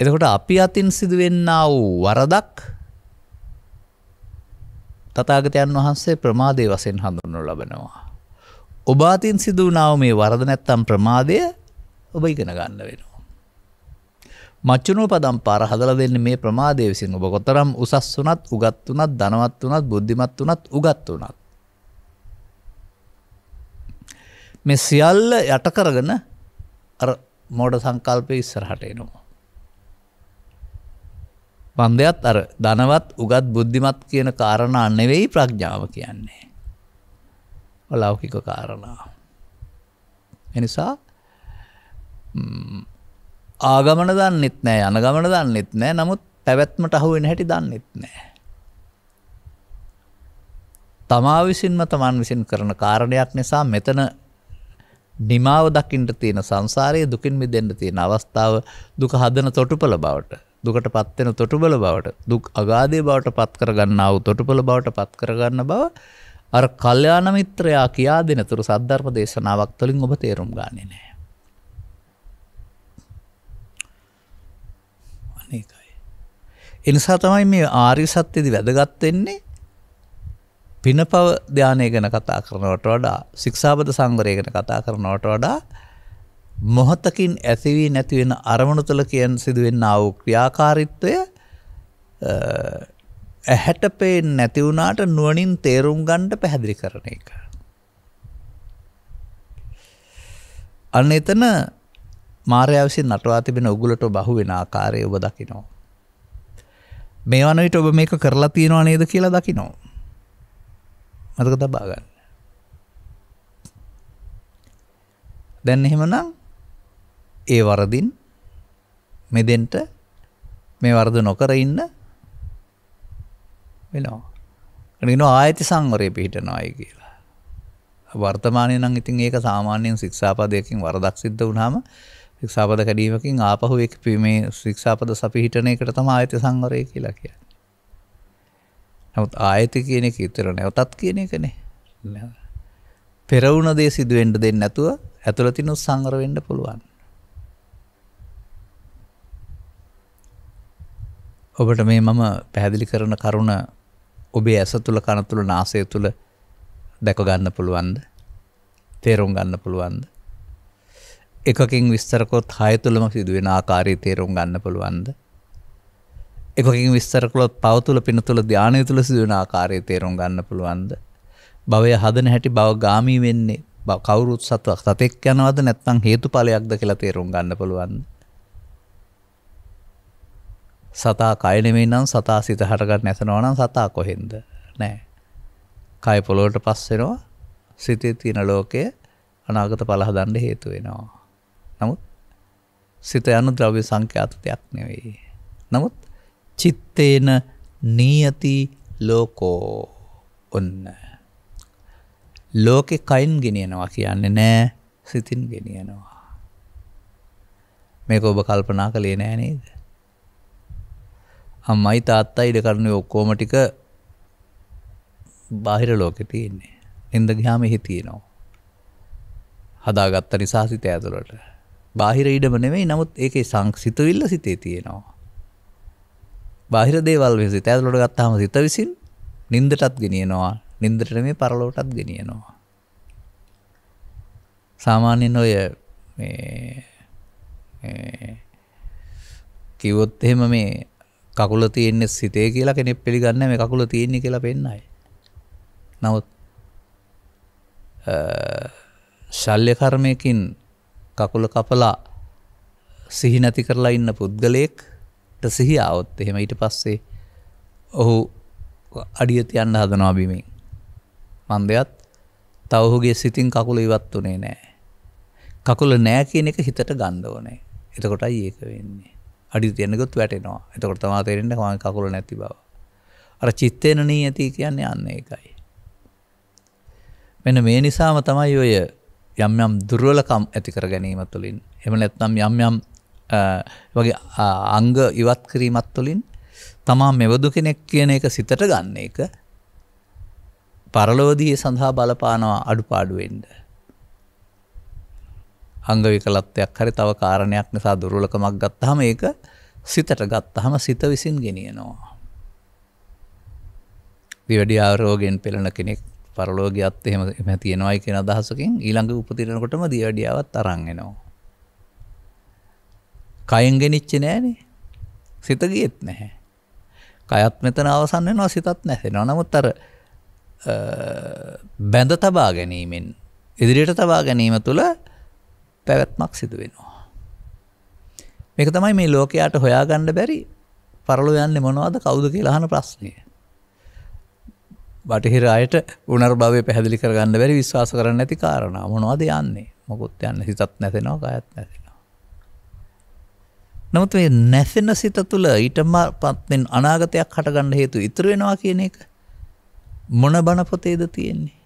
එතකොට අපි අතින් සිදුවෙන්නා වූ වරදක් තථාගතයන් වහන්සේ ප්‍රමාදයේ වශයෙන් හඳුන්වනු ලබනවා. ඔබ අතින් සිදු වුණා වූ මේ වරද නැත්තම් ප්‍රමාදය ඔබ ඉගෙන ගන්න වෙනවා. මච්චුනෝ පදම් පාර හදලා දෙන්නේ මේ ප්‍රමාදයේ විසින්. ඔබ කොතරම් උසස් වුණත්, උගත් වුණත්, ධනවත් වුණත්, බුද්ධිමත් වුණත්, උගත් වුණත් මේ සියල්ල යට කරගෙන අර මෝඩ සංකල්පයේ ඉස්සරහට එනවා. වන්දයත් අර ධනවත්, උගත්, බුද්ධිමත් කියන කාරණා නෙවෙයි ප්‍රඥාව කියන්නේ. ලෞකික කාරණා. එනිසා ආගමන දන්නෙත් නෑ, අනගමන දන්නෙත් නෑ, නමුත් පැවැත්මට අහු වෙන හැටි දන්නෙත් නෑ. තමා විසින්ම තමන් විසින් කරන කාරණයක් නිසා මෙතන නිමාව දකින්න තියෙන සංසාරයේ දුකින් මිදෙන්න තියෙන අවස්ථාව දුක හදන තොටුපළ බවට, දුකට පත් වෙන තොටුපළ බවට, දුක් අගාධයේ බවට පත් කරගන්නා වූ තොටුපළ බවට පත් කරගන්න බව අර කල්යාණ මිත්‍රයා කියා දෙනතුරු සද්ධර්ම දේශනාවක් තුළින් ඔබ තේරුම් ගන්නේ නැහැ. අනේකයි. ඒ නිසා තමයි මේ ආර්ය සත්‍යයේදී වැදගත් වෙන්නේ පිනපව ධානය ගැන කතා කරනවට වඩා ශික්ෂාපද සංවරය ගැන කතා කරනවට වඩා මොහතකින් ඇති වී නැති වෙන අරමුණු තුළ කියන සිදුවෙනා වූ ක්‍රියාකාරීත්වය ඇහැට පේන්නේ නැති වුණාට නුවණින් තේරුම් ගන්න පැහැදිලි කරන එක. අන්න එතන මායාව විසින් නටවා තිබෙන උගුලට බහු වෙන ආකාරය ඔබ දකිනවා. මේ වන විට ඔබ මේක කරලා තියනවා නේද කියලා දකිනවා. මතක තබා ගන්න. දැන් එහෙමනම් ඒ වරදින් මෙදෙන්න මේ වරද නොකර ඉන්න වෙනවා. එනිනෝ ආයති සංවරය පිහිටනවායි කියලා. වර්තමානයේ නම් ඉතින් ඒක සාමාන්‍යයෙන් ශික්ෂාපදයකින් වරදක් සිද්ධ වුණාම ශික්ෂාපද කැඩීමකින් ආපහු ඒක මේ ශික්ෂාපද සපිහිටන එකට තමයි ආයති සංවරය කියලා කියන්නේ. නමුත් ආයති කියන එක විතර නැවතත් කියන එකනේ. පෙරවුණ දේ සිදු වෙන්න දෙන්නේ නැතුව ඇතුළතින් සංවර වෙන්න පුළුවන්. ඔබට මේ මම පැහැදිලි කරන කරුණ ඔබේ ඇස තුල කන තුල නාසය තුල දැක ගන්න පුළුවන්ද? තේරුම් ගන්න පුළුවන්ද? එකකින් විස්තර කරොත් 6 තුලම සිදුවෙන ආකාරය තේරුම් ගන්න පුළුවන්ද? එකකින් විස්තර කළොත් පව තුල පින තුල ධානය තුල සිදුවෙන ආකාරය තේරුම් ගන්න පුළුවන්ද? භවය හදන හැටි භව ගාමී වෙන්නේ කවුරුත් සතෙක් යනවද නැත්නම් හේතුඵලයක්ද කියලා තේරුම් ගන්න පුළුවන්ද? සතා කය නෙමෙයි නම් සතා සිත හටගන්න නැසනවා නම් සතා කොහෙන්ද? නෑ. කය පොළොවට පස් වෙනවා. සිතේ තියෙන ලෝකය අනාගත ඵල හදන්න හේතු වෙනවා. නමුත් සිත යන ද්‍රව්‍ය සංඛ්‍යාත දෙයක් නෙවෙයි. නමුත් චිත්තේන නියති ලෝකෝ ඔන්න. ලෝකේ කයින් ගෙනියනවා කියන්නේ නෑ සිතින් ගෙනියනවා. මේක ඔබ කල්පනා කළේ නෑ නේද? අම්මයි තාත්තයි ඉඩ කරන්නේ ඔක්කොම ටික බාහිර ලෝකේ තියෙන්නේ. නින්ද ගියාම එහි තියෙනවා. හදාගත්ත නිසා සිත ඇතුළට. බාහිර ඉඩම නෙමෙයි නමුත් ඒකේ සංසිතවිල්ල සිතේ තියෙනවා. බාහිර දේවල් විසින් සිත ඇතුළට ගත්තාම සිත විසින් නින්දටත් ගෙනියනවා. නින්දට නෙමෙයි පරලෝකටත් ගෙනියනවා. සාමාන්‍යයෙන් ඔය මේ කිව්වොත් එහෙම මේ කකුල තියෙන්නේ සිතේ කියලා කෙනෙක් පිළිගන්නේ මේ කකුල තියෙන්නේ කියලා පෙන්නයි. නමුත් ශල්‍ය කර්මයකින් කකුල කපලා සිහි නැති කරලා ඉන්න පුද්ගලයෙක්ට සිහිය આવොත් එහෙම ඊට පස්සේ ඔහු අඩිය තියන්න හදනවා බිමින්. මන්දයත් තව ඔහුගේ සිතින් කකුල ඉවත් උනේ නැහැ. කකුල නැහැ කියන එක හිතට ගන්න ඕනේ. එතකොටයි ඒක වෙන්නේ. අඩිය තියන්න ගොත් වැටෙනවා. එතකොට තමයි තේරෙන්නේ කොහොමද කකුල නැති බව. අර චිත්තේන නියති කියන්නේ අන්න ඒකයි. මෙන්න මේ නිසාම තමයි ඔය යම් යම් දුර්වලකම් ඇති කර ගැනීම තුළින් එහෙම නැත්නම් යම් යම් වගේ අංග ඉවත් කිරීමත් තුළින් තමා මෙවදු කෙනෙක් කියන එක සිතට ගන්න එක පරලෝකදී සඳහා බලපානවා අඩුපාඩු වෙන්න. අංග විකලත්වයක් හරි තව කාරණයක් නිසා දුර්වලකමක් ගත්තාම ඒක සිතට ගත්තාම සිත විසින් ගෙනියනවා. දිවැඩියා රෝගයෙන් පෙළෙන කෙනෙක් පරලෝකියත් එහෙම තියෙනවායි කියන අදහසකින් ඊළඟ උපදිනකොටම දිවැඩියාවත් අරන් එනවා. කයෙන් ගෙනිච්චේ නෑනේ. සිත ගියෙත් නැහැ. කයත් මෙතන අවසන් වෙනවා සිතත් නැසෙනවා. නමුත් අර බැඳ තබා ගැනීමෙන් ඉදිරියට තබා ගැනීම තුළ පැවැත්මක් සිදු වෙනවා. මේක තමයි මේ ලෝකයට හොයාගන්න බැරි පරලෝ යන්නේ මොනවද කවුද කියලා අහන ප්‍රශ්නේ. බටහිර අයට පුනර්භවය පැහැදිලි කරගන්න බැරි විශ්වාස කරන්න නැති කාරණා. මොනවද යන්නේ? මොකොත් යන්නේ සිතත් නැසෙනවා කයත් නැසෙනවා. නමුත් මේ නැසෙන සිත තුළ ඊටම පත්ෙන් අනාගතයක් හටගන්න හේතු ඉතුරු වෙනවා කියන එක මොන බණ පොතේද තියෙන්නේ?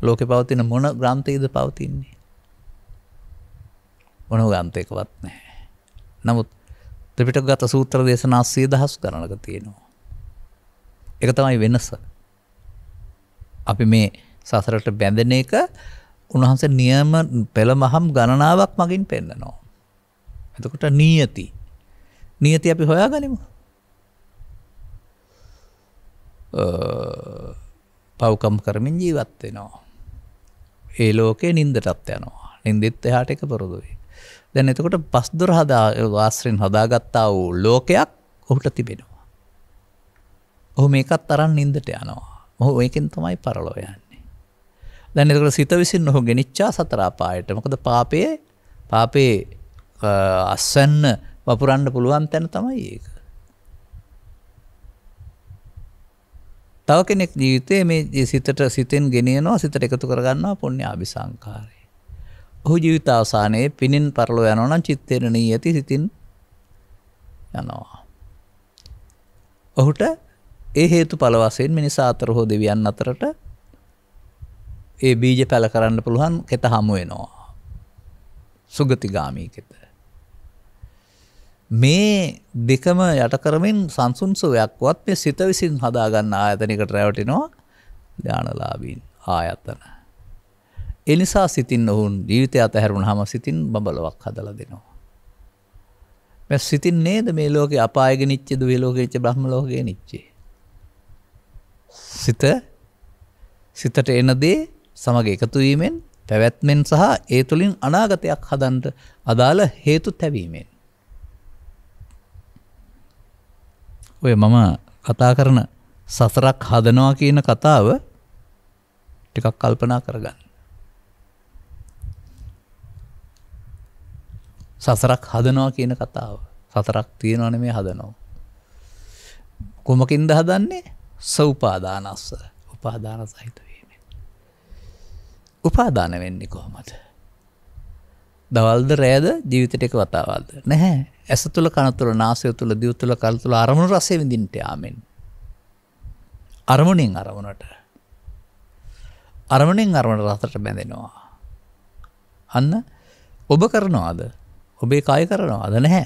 ලෝකේ පවතින මොන ග්‍රන්ථයේද පවතින්නේ? මොන ග්‍රන්ථයකවත් නැහැ. නමුත් ත්‍රිපිටකගත සූත්‍ර දේශනා 100,000 ගණනක තියෙනවා. ඒක තමයි වෙනස. අපි මේ සසරට බැඳෙන එක උන්වහන්සේ නියම පෙළමහම් ගණනාවක් මගින් පෙන්නනවා. එතකොට නියති අපි හොයාගනිමු. පව්කම් කරමින් ජීවත් වෙනවා. ඒ ලෝකේ නින්දටත් යනවා. නින්දෙත් එහාට එක පුරුදුයි. දැන් එතකොට පස්දොර ආශ්‍රයෙන් හදාගත්තා වූ ලෝකයක් ඔහුට තිබෙනවා. ඔහු මේකත් අරන් නින්දට යනවා. ඔහු ඒකෙන් තමයි පරලෝ යන්නේ. දැන් එතකොට සිත විසින් ඔහු ගෙනිච්චා සතර අපායට. මොකද පාපේ අස්වැන්න වපුරන්න පුළුවන් තැන තමයි ඒක. තව කෙනෙක් ජීවිතේ මේ සිතෙන් ගෙනියනවා, සිතට එකතු කරගන්නවා පුණ්‍ය ආභිසංකාරය. ඔහු ජීවිත අවසානයේ පිනින් පරලෝ යනවා නම් චිත්තේන නියති සිතින් යනවා. ඔහුට ඒ හේතුඵල වශයෙන් මිනිසා අතර හෝ දෙවියන් අතරට ඒ බීජ පැල කරන්න පුළුවන් කෙත හමු වෙනවා. සුගතිගාමී කෙත. මේ දෙකම යට කරමින් සංසුන් සුවයක්වත් මේ සිත විසින් හදාගන්න ආයතනයකට රැවටෙනවා ධානලාභීන් ආයතන. ඒ නිසා සිතින් ඔවුන් ජීවිතය අතහැරුණාම සිතින් බබලවක් හදලා දෙනවා. මේ සිතින් නේද මේ ලෝකේ අපාය ගෙනිච්ච දුවේ ලෝකෙ ඉච්ච බ්‍රහ්ම ලෝකෙ ගෙනිච්චේ. සිතට එන දේ සමග එකතු වීමෙන් පැවැත්මෙන් සහ ඒ තුලින් අනාගතයක් හදන්න අදාළ හේතු තැවීමෙන්. ඔය මම කතා කරන සසරක් හදනවා කියන කතාව ටිකක් කල්පනා කරගන්න. සසරක් හදනවා කියන කතාව. සසරක් තියෙනව නෙමෙයි හදනවා. කොමකින්ද හදන්නේ? සෝපාදානස්ස. උපාදාන සහිත වීමෙන්. උපාදාන වෙන්නේ කොහොමද? දවල්ද රැයද ජීවිතේට එක වතාවක්ද? නැහැ. ඇස තුල කන තුල නාසය තුල දිව තුල කල් තුල අරමුණු රසය විඳින්න යාමෙන්. අරමුණෙන් අරමුණට රසට බැඳෙනවා. අන්න ඔබ කරනවාද? ඔබේ කාය කරනවාද? නැහැ.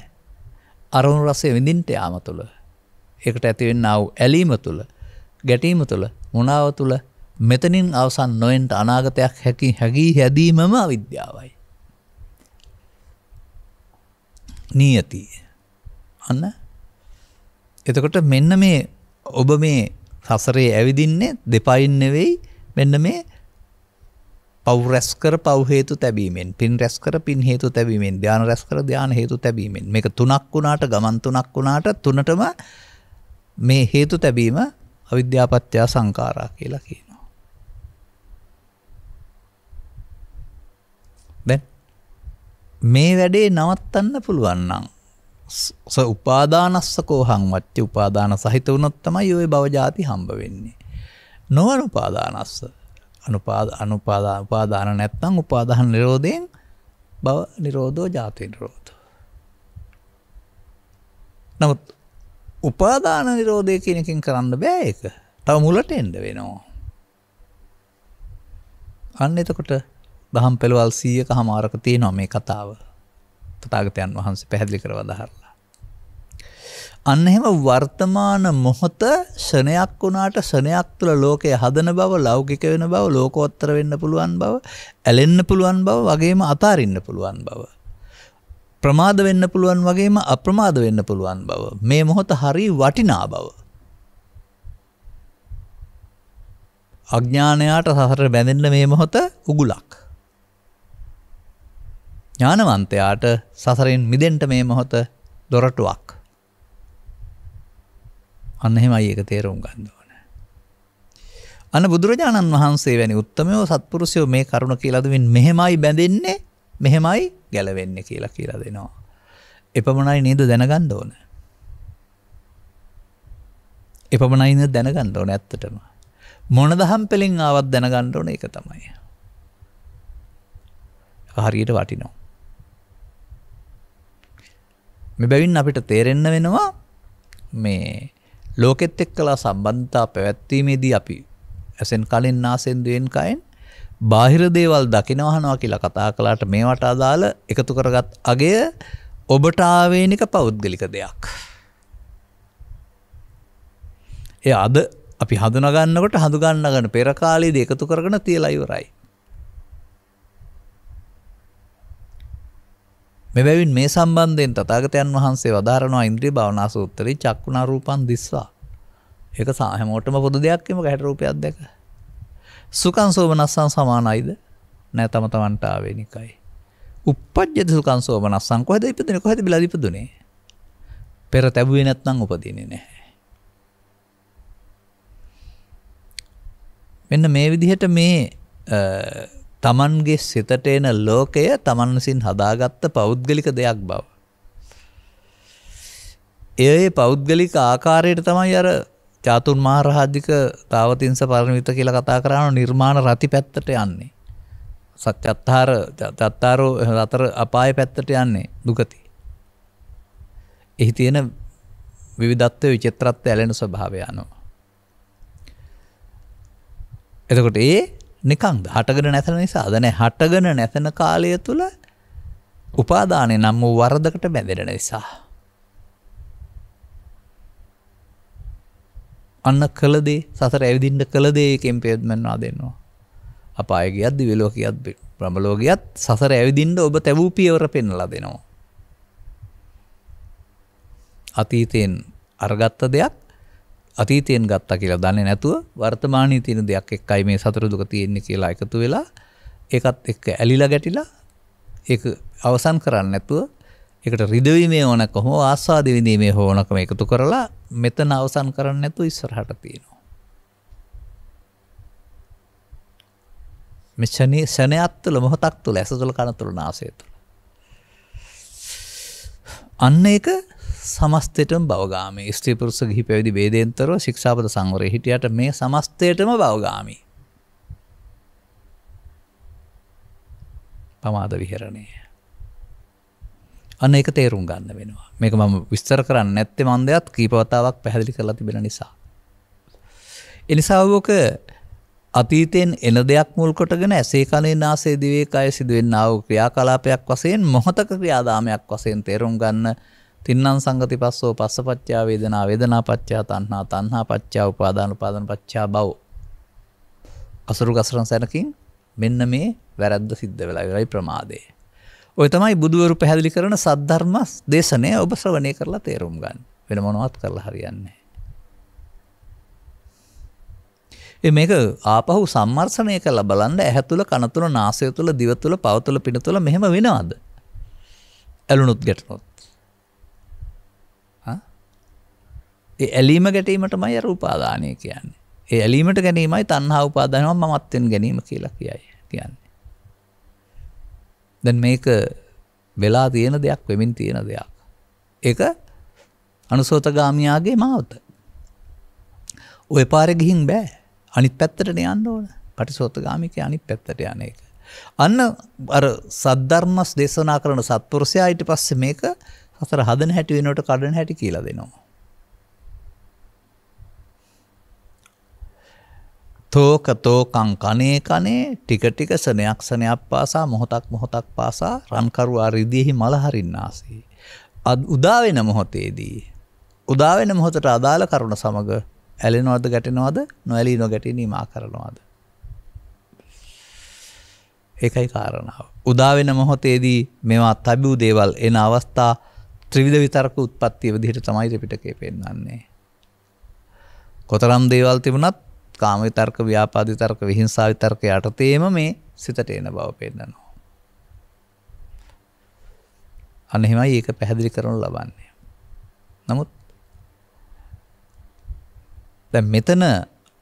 අරමුණු රසය විඳින්න යාම තුල ඒකට ඇති වෙන්නා වූ ඇලීම තුල ගැටීම තුල මොනාව තුල මෙතනින් අවසන් නොවෙන්න අනාගතයක් හැකී හැදීමම අවිද්‍යාවයි. නියති. අන්න එතකොට මෙන්න මේ ඔබ මේ සසරේ ඇවිදින්නේ දෙපයින් නෙවෙයි මෙන්න මේ පව් රැස් කර පව් හේතු තැබීමෙන් පින් රැස් කර පින් හේතු තැබීමෙන් ධාන රැස් කර ධාන හේතු තැබීමෙන් මේක තුනක් වුණාට ගමන් තුනක් වුණාට තුනටම මේ හේතු තැබීම අවිද්‍යාපත්‍ය සංඛාරා කියලා කියනවා. දැන් මේ වැඩේ නවත්තන්න පුළුවන් නම් උපාදානස්සකෝහං වච්ච උපාදාන සහිත වුණොත් තමයි ওই භව ජාති හම්බ වෙන්නේ. නොඅනුපාදානස්ස උපාදාන නැත්නම් උපාදාන නිරෝධයෙන් භව නිරෝධෝ ජාති නිරෝධෝ. නමුත් උපාදාන නිරෝධය කියන එකෙන් කරන්න බෑ ඒක. තව මුලට එන්න වෙනවා. අන්න එතකොට දහම් පෙළවල් 100ක හමාරක තියෙනවා මේ කතාව. තථාගතයන් වහන්සේ පැහැදිලි කරව දහරලා. අන්න එහෙම වර්තමාන මොහොත ශරණයක් වුණාට ශරණයක් තුළ ලෝකය හදන බව, ලෞකික වෙන බව, ලෝකෝත්තර වෙන්න පුළුවන් බව, ඇලෙන්න පුළුවන් බව, වගේම අතාරින්න පුළුවන් බව. ප්‍රමාද වෙන්න පුළුවන් වගේම අප්‍රමාද වෙන්න පුළුවන් බව. මේ මොහොත හරි වටිනා බව. අඥානයාට සසර බැඳෙන්න මේ මොහොත උගුලක්. ඥානවන්තයාට සසරෙන් මිදෙන්න මේ මොහොත දොරටුවක්. අන්න එහෙමයි ඒක තේරුම් ගන්න ඕනේ. අන්න බුදුරජාණන් වහන්සේ වැනි උත්තමයෝ සත්පුරුෂයෝ මේ කරුණ කියලා දෙමින් මෙහෙමයි බැඳෙන්නේ, මෙහෙමයි ගැලවෙන්නේ කියලා දෙනවා. එපමණයි නේද දැනගන්න ඕන. එපමණයි නේද දැනගන්න ඕන ඇත්තටම. මොන දහම් පෙලින් ආවත් දැනගන්න ඕන ඒක තමයි. හරියට වටිනවා. මේ බැවින් අපිට තේරෙන්න වෙනවා මේ ලෝකෙත් එක්කලා සම්බන්ධතා පැවැත්වීමේදී අපි ඇසෙන් කලින් නාසෙන් දිවෙන් කයෙන් බාහිර දේවල් දකිනවහනවා කියලා කතා කළාට මේවට අදාළ එකතු කරගත් අගය ඔබට ආවේනික පෞද්ගලික දෙයක්. ඒ අද අපි හඳුනා ගන්නකොට හඳුගන්න පෙර කාලයේදී එකතු කරගෙන තියලා ඉවරයි. මෙබැවින් මේ සම්බන්ධයෙන් තථාගතයන් වහන්සේ වදාරනවා ඉන්ද්‍රිය භාවනා සූත්‍රයේ චක්කුණා රූපං දිස්වා. ඒක හැමෝටම පොදු දෙයක් නෙමෙයි කැට රූපයක් දැක. සුඛං සෝමනස්සං සමානයිද? නෑ තම තමන්ට ආවේනිකයි. uppajjati සුඛං සෝමනස්සං කොහෙද ඉපදුනේ? කොහෙද බිලා ඉපදුනේ? පෙර තැබුවේ නැත්නම් උපදින්නේ නැහැ. මෙන්න මේ විදිහට මේ තමන්ගේ සිතට එන ලෝකය තමන් විසින් හදාගත්ත පෞද්ගලික දෙයක් බව. ඒ පෞද්ගලික ආකාරයට තමයි අර චාතුන් මහරහදික තාවතින්ස පරිණිත කියලා කතා කරන නිර්මාණ රති පැත්තට යන්නේ. චත්තාරෝ හතර අපාය පැත්තට යන්නේ දුගති. එහි තියෙන විවිධත්ව විචිත්‍රත්වය ඇලෙන ස්වභාවය අනුව. එතකොට ඒ නිකන්ද හටගෙන නැතන නිසා දැන් හටගෙන නැතන කාලය තුල උපාදානය නම් වූ වරදකට බැඳෙන නිසා අන්න කළදේ සතර ඇවිදින්න කළදේ එකෙන් පෙන්නනවා දෙන්නවා. අපාය ගියත් දිව්‍ය ලෝකියත් බ්‍රහ්ම ලෝකියත් සසර ඇවිදින්න ඔබ තැවූ පියවර පෙන්වලා දෙනවා. අතීතයෙන් අරගත්ත දෙයක් අතීතයෙන් ගත්තා කියලා දන්නේ නැතුව වර්තමානයේ තියෙන දෙයක් එක්කයි මේ සතර දුක තියෙන්නේ කියලා එකතු වෙලා ඒකත් එක්ක ඇලිලා ගැටිලා ඒක අවසන් කරන්නේ නැතුව ඒකට රිදවීමේ ඕනකම ආස්වාද විඳීමේ ඕනකම එකතු කරලා මෙතන අවසන් කරන්නේ නැතුව ඉස්සරහට තියෙනවා. මෙචනේ සනයක් තුළ මොහොතක් තුළ ඇස තුළ කන තුළ නාසය තුළ අන්න ඒක සමස්තයටම භවගාමී. ස්ත්‍රී පුරුෂ ගිහි පැවිදි ભેදෙන්තරව ශික්ෂාපද සංවරේ හිටියට මේ සමස්තයටම භවගාමී. පමාද විහරණය. අන්න ඒක තේරුම් ගන්න වෙනවා. මේක මම විස්තර කරන්නේ නැත්තේ මන් දෙයක් කීප වතාවක් පැහැදිලි කරලා තිබෙන නිසා. ඒ නිසා ඔබක අතීතයෙන් එන දෙයක් මුල් කොටගෙන ඇසේ කනේ නාසයේ දිවේ කය සිදුවෙනා වූ ක්‍රියාකලාපයක් වශයෙන් මොහතක ක්‍රියාදාමයක් වශයෙන් තේරුම් ගන්න තින්නම් සංගති පස්සෝ පස්සපච්චා වේදනා වේදනා පච්චා තණ්හා තණ්හා පච්චා උපාදාන උපාදාන පච්චා භව අසුරු ගසරන් සැනකින් මෙන්න මේ වැරද්ද සිද්ධ වෙලා ඉවරයි ප්‍රමාදය. ඔය තමයි බුදුවරු පැහැදිලි කරන සද්ධර්ම දේශනය ඔබ ශ්‍රවණය කරලා තේරුම් ගන්න. වෙන මොනවත් කරලා හරියන්නේ නැහැ. මේක ආපහු සම්මර්ෂණය කරලා බලන්න ඇහැ තුල කන තුල නාසය තුල දිව තුල පව තුල පින තුල මෙහෙම වෙනවද? ඇලුනොත් ගැටුනොත් ඒ ඇලීම ගැටීමටමයි අර උපාදානය කියන්නේ. ඒ ඇලීමට ගැනීමයි තණ්හා උපාදානව මමත්වෙන් ගැනීම කියලා කියන්නේ. දැන් මේක වෙලා තියෙන දෙයක් වෙමින් තියෙන දෙයක්. ඒක අනුසෝතගාමියාගේ මාවත. ඔය පාරේ ගිහින් බෑ. අනිත් පැත්තට යන්න ඕන. පටිසෝතගාමිකේ අනිත් පැත්තට යන එක. අන්න අර සද්ධර්මස් දේශනා කරන සත්පුරුෂයා ඊට පස්සේ මේක හතර හදන හැටි වෙනකොට කඩන හැටි කියලා දෙනවා. තෝකං කනේ කනේ ටික ටික සනයක් සනයක් පාසා මොහොතක් පාසා රන්කරුවා රිදීහි මල හරින්නාසේ. උදා වෙන මොහොතේදී උදා වෙන මොහොතට අදාළ කරුණ සමග ඇලෙනවද ගැටෙනවද නොඇලී නොගැටී නිමා කරනවද? ඒකයි කාරණාව. උදා වෙන මොහොතේදී මේවා තබූ දේවල් එන අවස්ථා ත්‍රිවිධ විතර්ක උත්පත්තිය විදිහට තමයි ත්‍රිපිටකේ පෙන්නන්නේ. කොතරම් දේවල් තිබුණත් කාම විතර්ක, ව්‍යාපාද විතර්ක, විහිංසා විතර්ක යටතේම මේ සිතට එන බව පෙන්නනවා. අන්න එහෙමයි ඒක පැහැදිලි කරනු ලබන්නේ. නමුත් දැන් මෙතන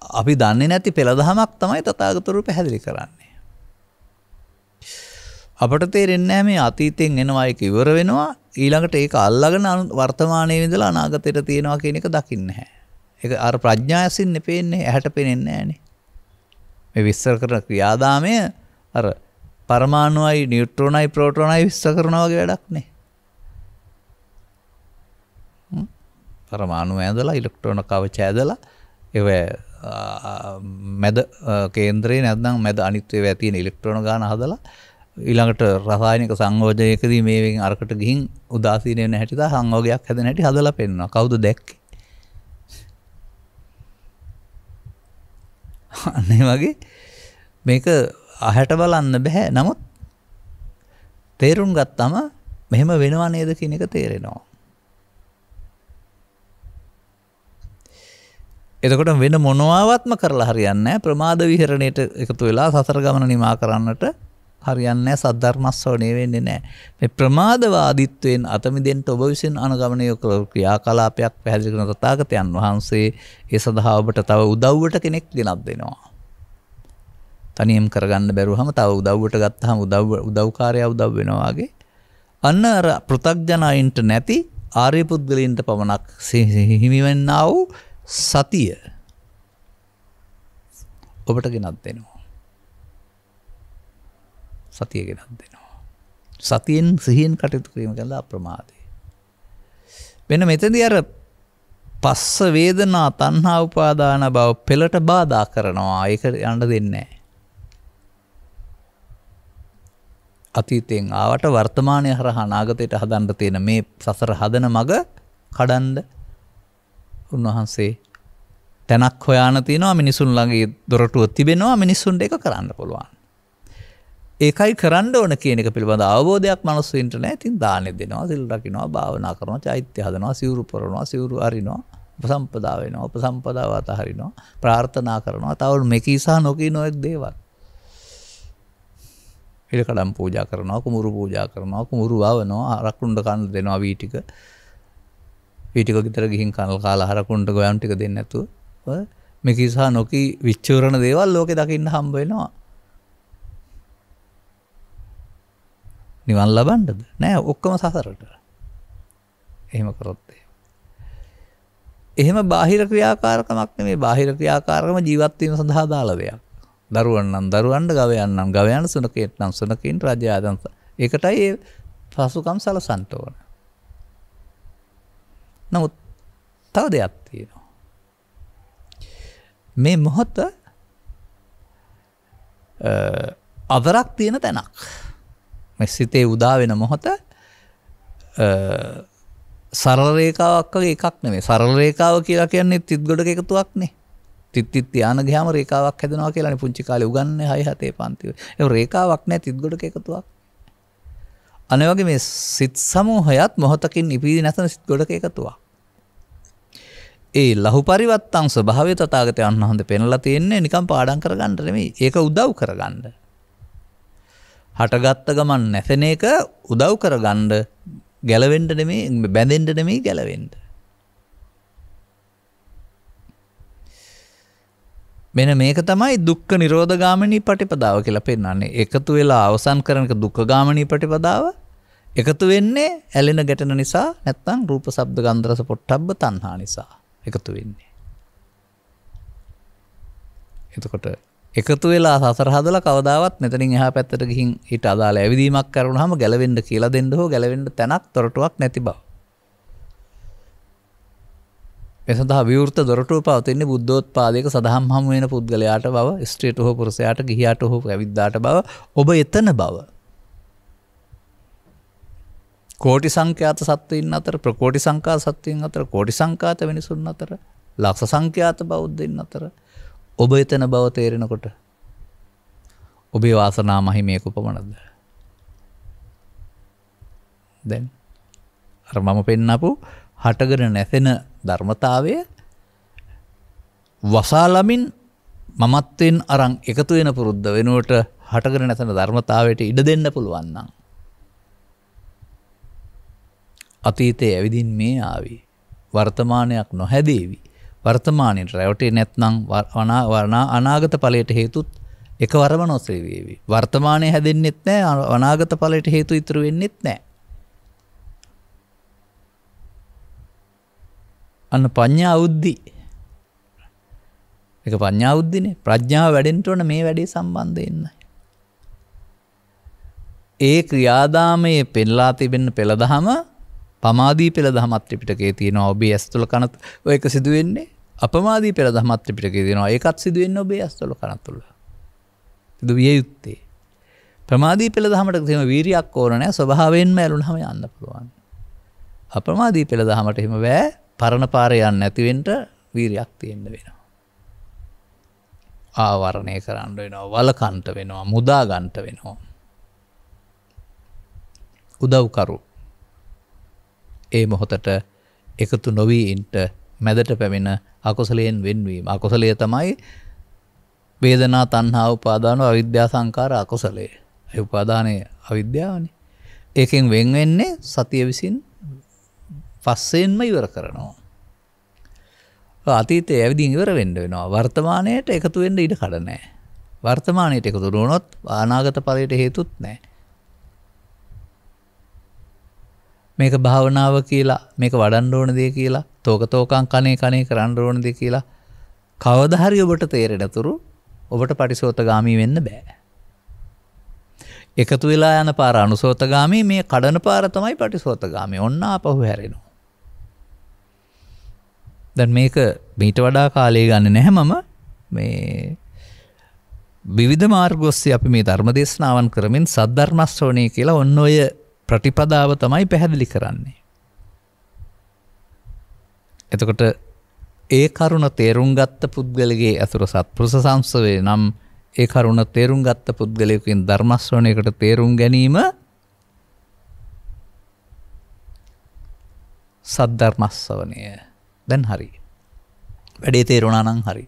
අපි දන්නේ නැති පෙළදහමක් තමයි තථාගතවරු පැහැදිලි කරන්නේ. අපට තේරෙන්නේ නැහැ මේ අතීතයෙන් එනවා ඒක ඉවර වෙනවා ඊළඟට ඒක අල්ලගෙන වර්තමානයේ ඉඳලා අනාගතයට තියෙනවා කියන එක දකින්නේ නැහැ. ඒක අර ප්‍රඥායසින් නෙපෙන්නේ ඇහැට පේන්නේ නැහනේ. මේ විස්තර කරන ක්‍රියාදාමය අර පරමාණුයි නියුට්‍රෝනයි ප්‍රෝටෝනයි විස්තර කරනවා වගේ වැඩක් නේ. පරමාණු ඇදලා ඉලෙක්ට්‍රෝන කවච ඇදලා ඒව මැද කේන්ද්‍රේ නැත්නම් මැද අනිත් ඒවා තියෙන ඉලෙක්ට්‍රෝන ගාන හදලා ඊළඟට රසායනික සංයෝජනයකදී මේවෙන් අරකට ගිහින් උදාසීන වෙන හැටි තා සංයෝගයක් හැදෙන හැටි හදලා පෙන්නනවා. කවුද දැක්කේ? අනේ වගේ මේක අහට බලන්න බෑ. නමුත් තේරුම් ගත්තම මෙහෙම වෙනව නේද කියන එක තේරෙනවා. එතකොට වෙන මොනවාවත්ම කරලා හරියන්නේ නැහැ. ප්‍රමාද විහරණයට එකතු වෙලා සසර ගමන නිමා කරන්නට හරියන්නේ නැහැ. සද්ධර්මස්සවණේ වෙන්නේ නැහැ. මේ ප්‍රමාදවාදීත්වයෙන් අත මිදෙන්න ඔබ විසින් අනුගමනය කළ ක්‍රියාකලාපයක් පැහැදිලි කරන තථාගතයන් වහන්සේ ඒ සඳහා ඔබට තව උදව්වට කෙනෙක් ගෙනත් දෙනවා. තනියම කරගන්න බැරුවම තව උදව්වට ගත්තාම උදව්කාරයා උදව් වෙනවා වගේ අන්න අර පෘථග්ජනයින්ට නැති ආර්ය පුද්ගලයන්ට පමණක් හිමිවෙන්නා වූ සතිය ඔබට ගෙනත් දෙනවා. සතිය ගෙනත් දෙනවා. සතියෙන් සිහියෙන් කටයුතු කිරීම කියලා අප්‍රමාදයි. වෙන මෙතනදී අර පස්ස වේදනා තණ්හා උපාදාන බව පෙළට බාධා කරනවා. ඒක යන්න දෙන්නේ නැහැ. අතීතයෙන් ආවට වර්තමානයේ හරහා අනාගතයට හදන්න තියෙන මේ සසර හදන මග කඩන්න උන්වහන්සේ තැනක් හොයාන තියෙනවා. මිනිසුන් ළඟ දොරටුව තිබෙනවා. මිනිසුන්ට ඒක කරන්න පුළුවන්. ඒකයි කරන්න ඕන කියන එක පිළිබඳ අවබෝධයක් මිනිස්සුන්ට නැහැ. ඉතින් දානෙ දෙනවා, සිල් රකින්නවා, භාවනා කරනවා, චෛත්‍ය හදනවා, සිවුරු පොරනවා, සිවුරු අරිනවා, උපසම්පදා වෙනවා, උපසම්පදාව අතහරිනවා, ප්‍රාර්ථනා කරනවා. තව මෙකී සහ නොකී නොඑක් දේවල්. ඉලකඩම් පූජා කරනවා, කුමුරු පූජා කරනවා, කුමුරු වවනවා, හරකුණ්ඩ කන්න දෙනවා වී ටික. වී ටික ගෙදර ගිහින් කනල් කාලා හරකුණ්ඩ ගොයම් ටික දෙන්නේ නැතුව මේකී සහ නොකී විචෝරණ දේවල් ලෝකේ දකින්න හම්බ වෙනවා. නිවන් ලබන්නද? නෑ, ඔක්කොම සසරට. එහෙම කරොත් එහෙම බාහිර ක්‍රියාකාරකමක් නෙමෙයි. බාහිර ක්‍රියාකාරකම ජීවත් වීම සඳහා දාලා දෙයක්. දරුවන් නම් දරුවන්ට, ගවයන් නම් ගවයන්, සුනකෙක් නම් සුනකින්, රජාදන්. ඒකටයි ඒ පසුකම් සලසන්න ඕන. නමුත් තව දෙයක් තියෙනවා. මේ මොහොත අදරක් තියෙන තැනක්. මේ සිතේ උදා වෙන මොහොත සරල රේඛාවක් වගේ එකක් නෙමෙයි. සරල රේඛාව කියලා කියන්නේ තිත් ගොඩක එකතුවක් නේ. තිත් ධාන ගියාම රේඛාවක් හැදෙනවා කියලානේ පුංචි කාලේ උගන්වන්නේ 6 7 පන්ති. ඒක රේඛාවක් නෑ, තිත් ගොඩක එකතුවක්. අනේ වගේ මේ සිත් සමූහයත් මොහොතකින් ඉපදී නැසන සිත් ගොඩක එකතුවක්. ඒ ලහු පරිවත්තං ස්වභාවය තථාගතයන් වහන්සේ පෙන්ලා තියෙන්නේ නිකන් පාඩම් කරගන්න නෙමෙයි. ඒක උදව් කරගන්න. හටගත්ත ගමන් නැසෙන එක උදව් කරගන්න, ගැලවෙන්න නෙමෙයි, බැඳෙන්න නෙමෙයි, ගැලවෙන්න. මෙන්න මේක තමයි දුක්ඛ නිරෝධ ගාමිනී පටිපදාව කියලා පෙන්නන්නේ. එකතු වෙලා අවසන් කරන එක දුක්ඛ ගාමිනී පටිපදාව. එකතු වෙන්නේ ඇලෙන ගැටෙන නිසා, නැත්නම් රූප ශබ්ද ගන්ධ රස පොට්ටබ්බ තණ්හා නිසා එකතු වෙන්නේ. එතකොට එකතු වෙලා සසර හදලා කවදාවත් මෙතනින් එහා පැත්තට ගිහින් ඊට අදාළ ඇවිදීමක් කරුණාම ගැලවෙන්න කියලා දෙන්න හෝ ගැලවෙන්න තැනක් තොරටුවක් නැති බව. ඒ සඳහා විවෘත දොරටුව පවතින්නේ බුද්ධෝත්පාදයක සදහම් හමු වෙන පුද්ගලයාට බව, ස්ත්‍රියට හෝ පුරුෂයාට, ගිහියාට හෝ පැවිද්දාට බව, ඔබ එතන බව. කෝටි සංඛ්‍යාත සත්වයින් අතර, ප්‍රකෝටි සංඛ්‍යාත සත්වයින් අතර, කෝටි සංඛ්‍යාත මිනිසුන් අතර, ලක්ෂ සංඛ්‍යාත බෞද්ධයින් අතර ඔබ එතන බව තේරෙනකොට ඔබේ වාසනා මහිමේ කුපමණද? දැන් අර මම පෙන්නපු හටගෙන නැසෙන ධර්මතාවය වසාලමින් මමත්වෙන් අරන් එකතු වෙන පුරුද්ද වෙනුවට හටගෙන නැසෙන ධර්මතාවයට ඉඩ දෙන්න පුළුවන් නම් අතීතයේ ඇවිදින් මේ ආවි. වර්තමානයක් නොහැදේවි. වර්තමානයේ රැවටේ නැත්නම් අනාගත ඵලයට හේතුත් එකවරම නොසේ වේවි. වර්තමානයේ හැදෙන්නෙත් නැහැ, අනාගත ඵලයට හේතු ඉතුරු වෙන්නෙත් නැහැ. අන්න පඤ්ඤා උද්ධි. ඒක පඤ්ඤා උද්ධිනේ. ප්‍රඥාව වැඩෙන්න ඕන මේ වැඩේ සම්බන්ධයෙන්යි. ඒ ක්‍රියාදාමයේ පෙළලා තිබෙන පෙළදහම පමාදී පෙළදහමත් ත්‍රිපිටකයේ තියෙනවා. ඔබේ ඇස්තුල කනත් ඔයක සිදු වෙන්නේ. අපමාදී පෙළදහමත් ත්‍රිපිටකයේ තියෙනවා. ඒකත් සිදු වෙන්නේ ඔබේ ඇස්තුල කනතුල. සිදු විය යුත්තේ. ප්‍රමාදී පෙළදහමට තියෙන වීරියක් ඕන නැහැ. ස්වභාවයෙන්ම ඇලුනහම යන්න පුළුවන්. අපමාදී පෙළදහමට එහෙම බෑ. පරණ පාරේ යන්න නැති වෙන්න වීරියක් තියෙන්න වෙනවා. ආවරණය කරන්න වෙනවා, වලකන්ට වෙනවා, මුදා ගන්නට වෙනවා. උදව්කරු ඒ මොහොතට එකතු නොවී ඉන්ට මැදට පැමිණ අකුසලයෙන් වෙන්වීම. අකුසලය තමයි වේදනා, තණ්හා, උපාදාන, අවිද්‍යා, සංකාර අකුසලය. ඒ උපාදානයේ අවිද්‍යාවනේ. ඒකෙන් වෙන් වෙන්නේ සතිය විසින් පස්සෙන්ම ඉවර කරනවා. අතීතයේ ඇවිදින් ඉවර වෙන්න වෙනවා. වර්තමානයට එකතු වෙන්න ඉඩ කඩ නැහැ. වර්තමානයට එකතු වුණොත් අනාගත ඵලයට හේතුත් නැහැ. මේක භාවනාව කියලා, මේක වඩන්න ඕන දේ කියලා, තෝකතෝකම් කනේ කරන්න ඕන දේ කියලා කවදා හරි ඔබට තේරෙනතුරු ඔබට පටිසෝතගාමී වෙන්න බෑ. එකතු වෙලා යන පාර අනුසෝතගාමී, මේ කඩන පාර තමයි පටිසෝතගාමී. ඔන්න ආපහු හැරෙනවා. දැන් මේක මීට වඩා කාලය ගන්න නැහැ. මම මේ විවිධ මාර්ග ඔස්සේ අපි මේ ධර්ම දේශනාවන් කරමින් සද්ධර්ම ශ්‍රවණය කියලා ඔන්න ඔය ප්‍රතිපදාව තමයි පැහැදිලි කරන්නේ. එතකොට ඒ කරුණ තේරුම් ගත්ත පුද්ගලගේ අතුර සත්පුරුෂ සංසවේ නම් ඒ කරුණ තේරුම් ගත්ත පුද්ගලයෙකුගෙන් ධර්ම ශ්‍රවණයකට තේරුම් ගැනීම සද්ධර්ම ශ්‍රවණය. දැන් හරි. වැඩේ තේරුණා නම් හරි.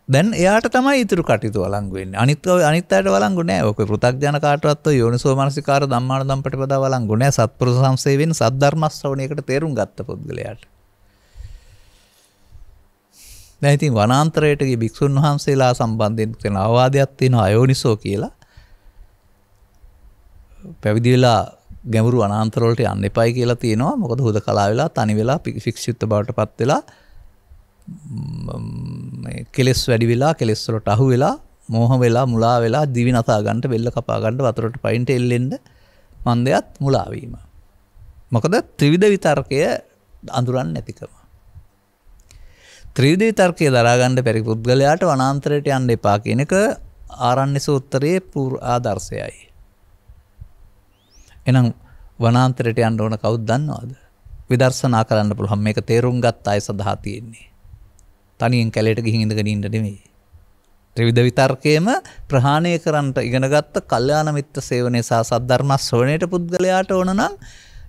දැන් එයාට තමයි ඉතුරු කටයුතු වළංගු වෙන්නේ. අනිත් අයට වළංගු නෑ. ඔක පෘථග්ජන කාටවත් ඔය යෝනිසෝ මනසිකාර ධම්මානුධම්ම ප්‍රතිපදා වළංගු නෑ. සත්පුරුෂ සංසේවෙන් සද්ධර්ම ශ්‍රවණයකට තේරුම් ගත්ත පුද්ගලයාට. දැන් ඉතින් වනාන්තරයට ගිය භික්ෂුන් වහන්සේලා සම්බන්ධයෙන් තියෙන අවවාදයක් තියෙනවා අයෝනිසෝ කියලා. පැවිදි වෙලා ගැඹුරු වනාන්තර වලට යන්න එපයි කියලා තියෙනවා. මොකද හුදකලා වෙලා තනි වෙලා ෆික්ෂිත බවටපත් වෙලා කෙලස් වැඩි වෙලා, කෙලස් වලට අහු වෙලා, මෝහ වෙලා, මුලා වෙලා, දිවි නසා ගන්නට, බෙල්ල කපා ගන්නට, වතුරට පයින්ට එල්ලෙන්න මන්දයත් මුලා වීම. මොකද ත්‍රිවිධ විතර්කය අඳුරන්නේ නැතිකම. ත්‍රිවිධ විතර්කය දරා ගන්න බැරි පුද්ගලයාට වනාන්තරයට යන්න එපා කියන එක ආරණ්‍ය සූත්‍රයේ ආදර්ශයයි. එහෙනම් වනාන්තරයට යන්න ඕන කවුද දන්නවද? විදර්ශනා කරන්න පුළුවන්. මේක තේරුම් ගත්ත අය සඳහා තියෙන්නේ. තනියෙන් කැලේට ගිහින් ඉඳගෙන ඉන්න නෙමෙයි. ත්‍රිවිධ විතර්කයේම ප්‍රහාණය කරන්නට ඉගෙනගත්ත කල්යාණ මිත්‍ර සේවනයේ සහ සද්ධර්ම ශ්‍රවණයට පුද්ගලයාට ඕන නම්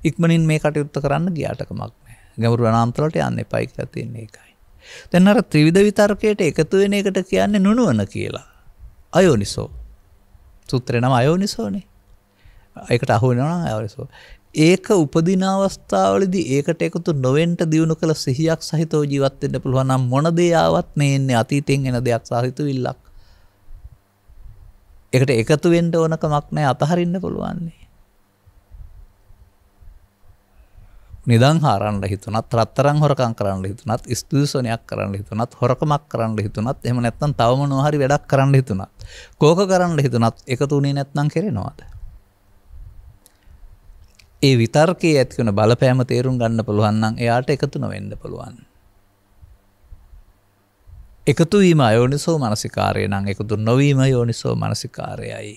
ඉක්මනින් මේ කටයුත්ත කරන්න ගියාට කමක් නැහැ. ගැඹුරු වනාන්තරවලට යන්න එපයි කියලා තියෙන්නේ ඒකයි. දැන් අර ත්‍රිවිධ විතර්කයට එකතු වෙන එකට කියන්නේ නුනුවන කියලා. අයෝනිසෝ. සූත්‍රේ නම අයෝනිසෝනේ. ඒකට අහු වෙනවා නම් අයෝනිසෝ. ඒක උපදින අවස්ථාවලදී ඒකට එකතු නොවෙන්න දිනු කළ සිහියක් සහිතව ජීවත් වෙන්න පුළුවන් නම් මොන දේ ආවත් මේ ඉන්නේ අතීතෙන් එන දෙයක් සාහිතුවිල්ලක්. ඒකට එකතු වෙන්න ඕන කමක් නැහැ, අතහරින්න පුළුවන් නේ. නිදන් හරන්න හිතුණත්, රත්තරන් හොරකම් කරන්න හිතුණත්, ස්තුතිසෝනයක් කරන්න හිතුණත්, හොරකමක් කරන්න හිතුණත්, එහෙම නැත්නම් තව මොනවා හරි වැඩක් කරන්න හිතුණත්, කෝක කරන්න හිතුණත් එකතු වුණේ නැත්නම් කෙරෙනවද? ඒ විතර්කයේ ඇති වෙන බලපෑම තේරුම් ගන්න පුළුවන් නම් එයාට එකතු නොවෙන්න පුළුවන්. එකතු වීම අයෝනිසෝ මනසිකාරය නම් එකතු නොවීම යෝනිසෝ මනසිකාරයයි.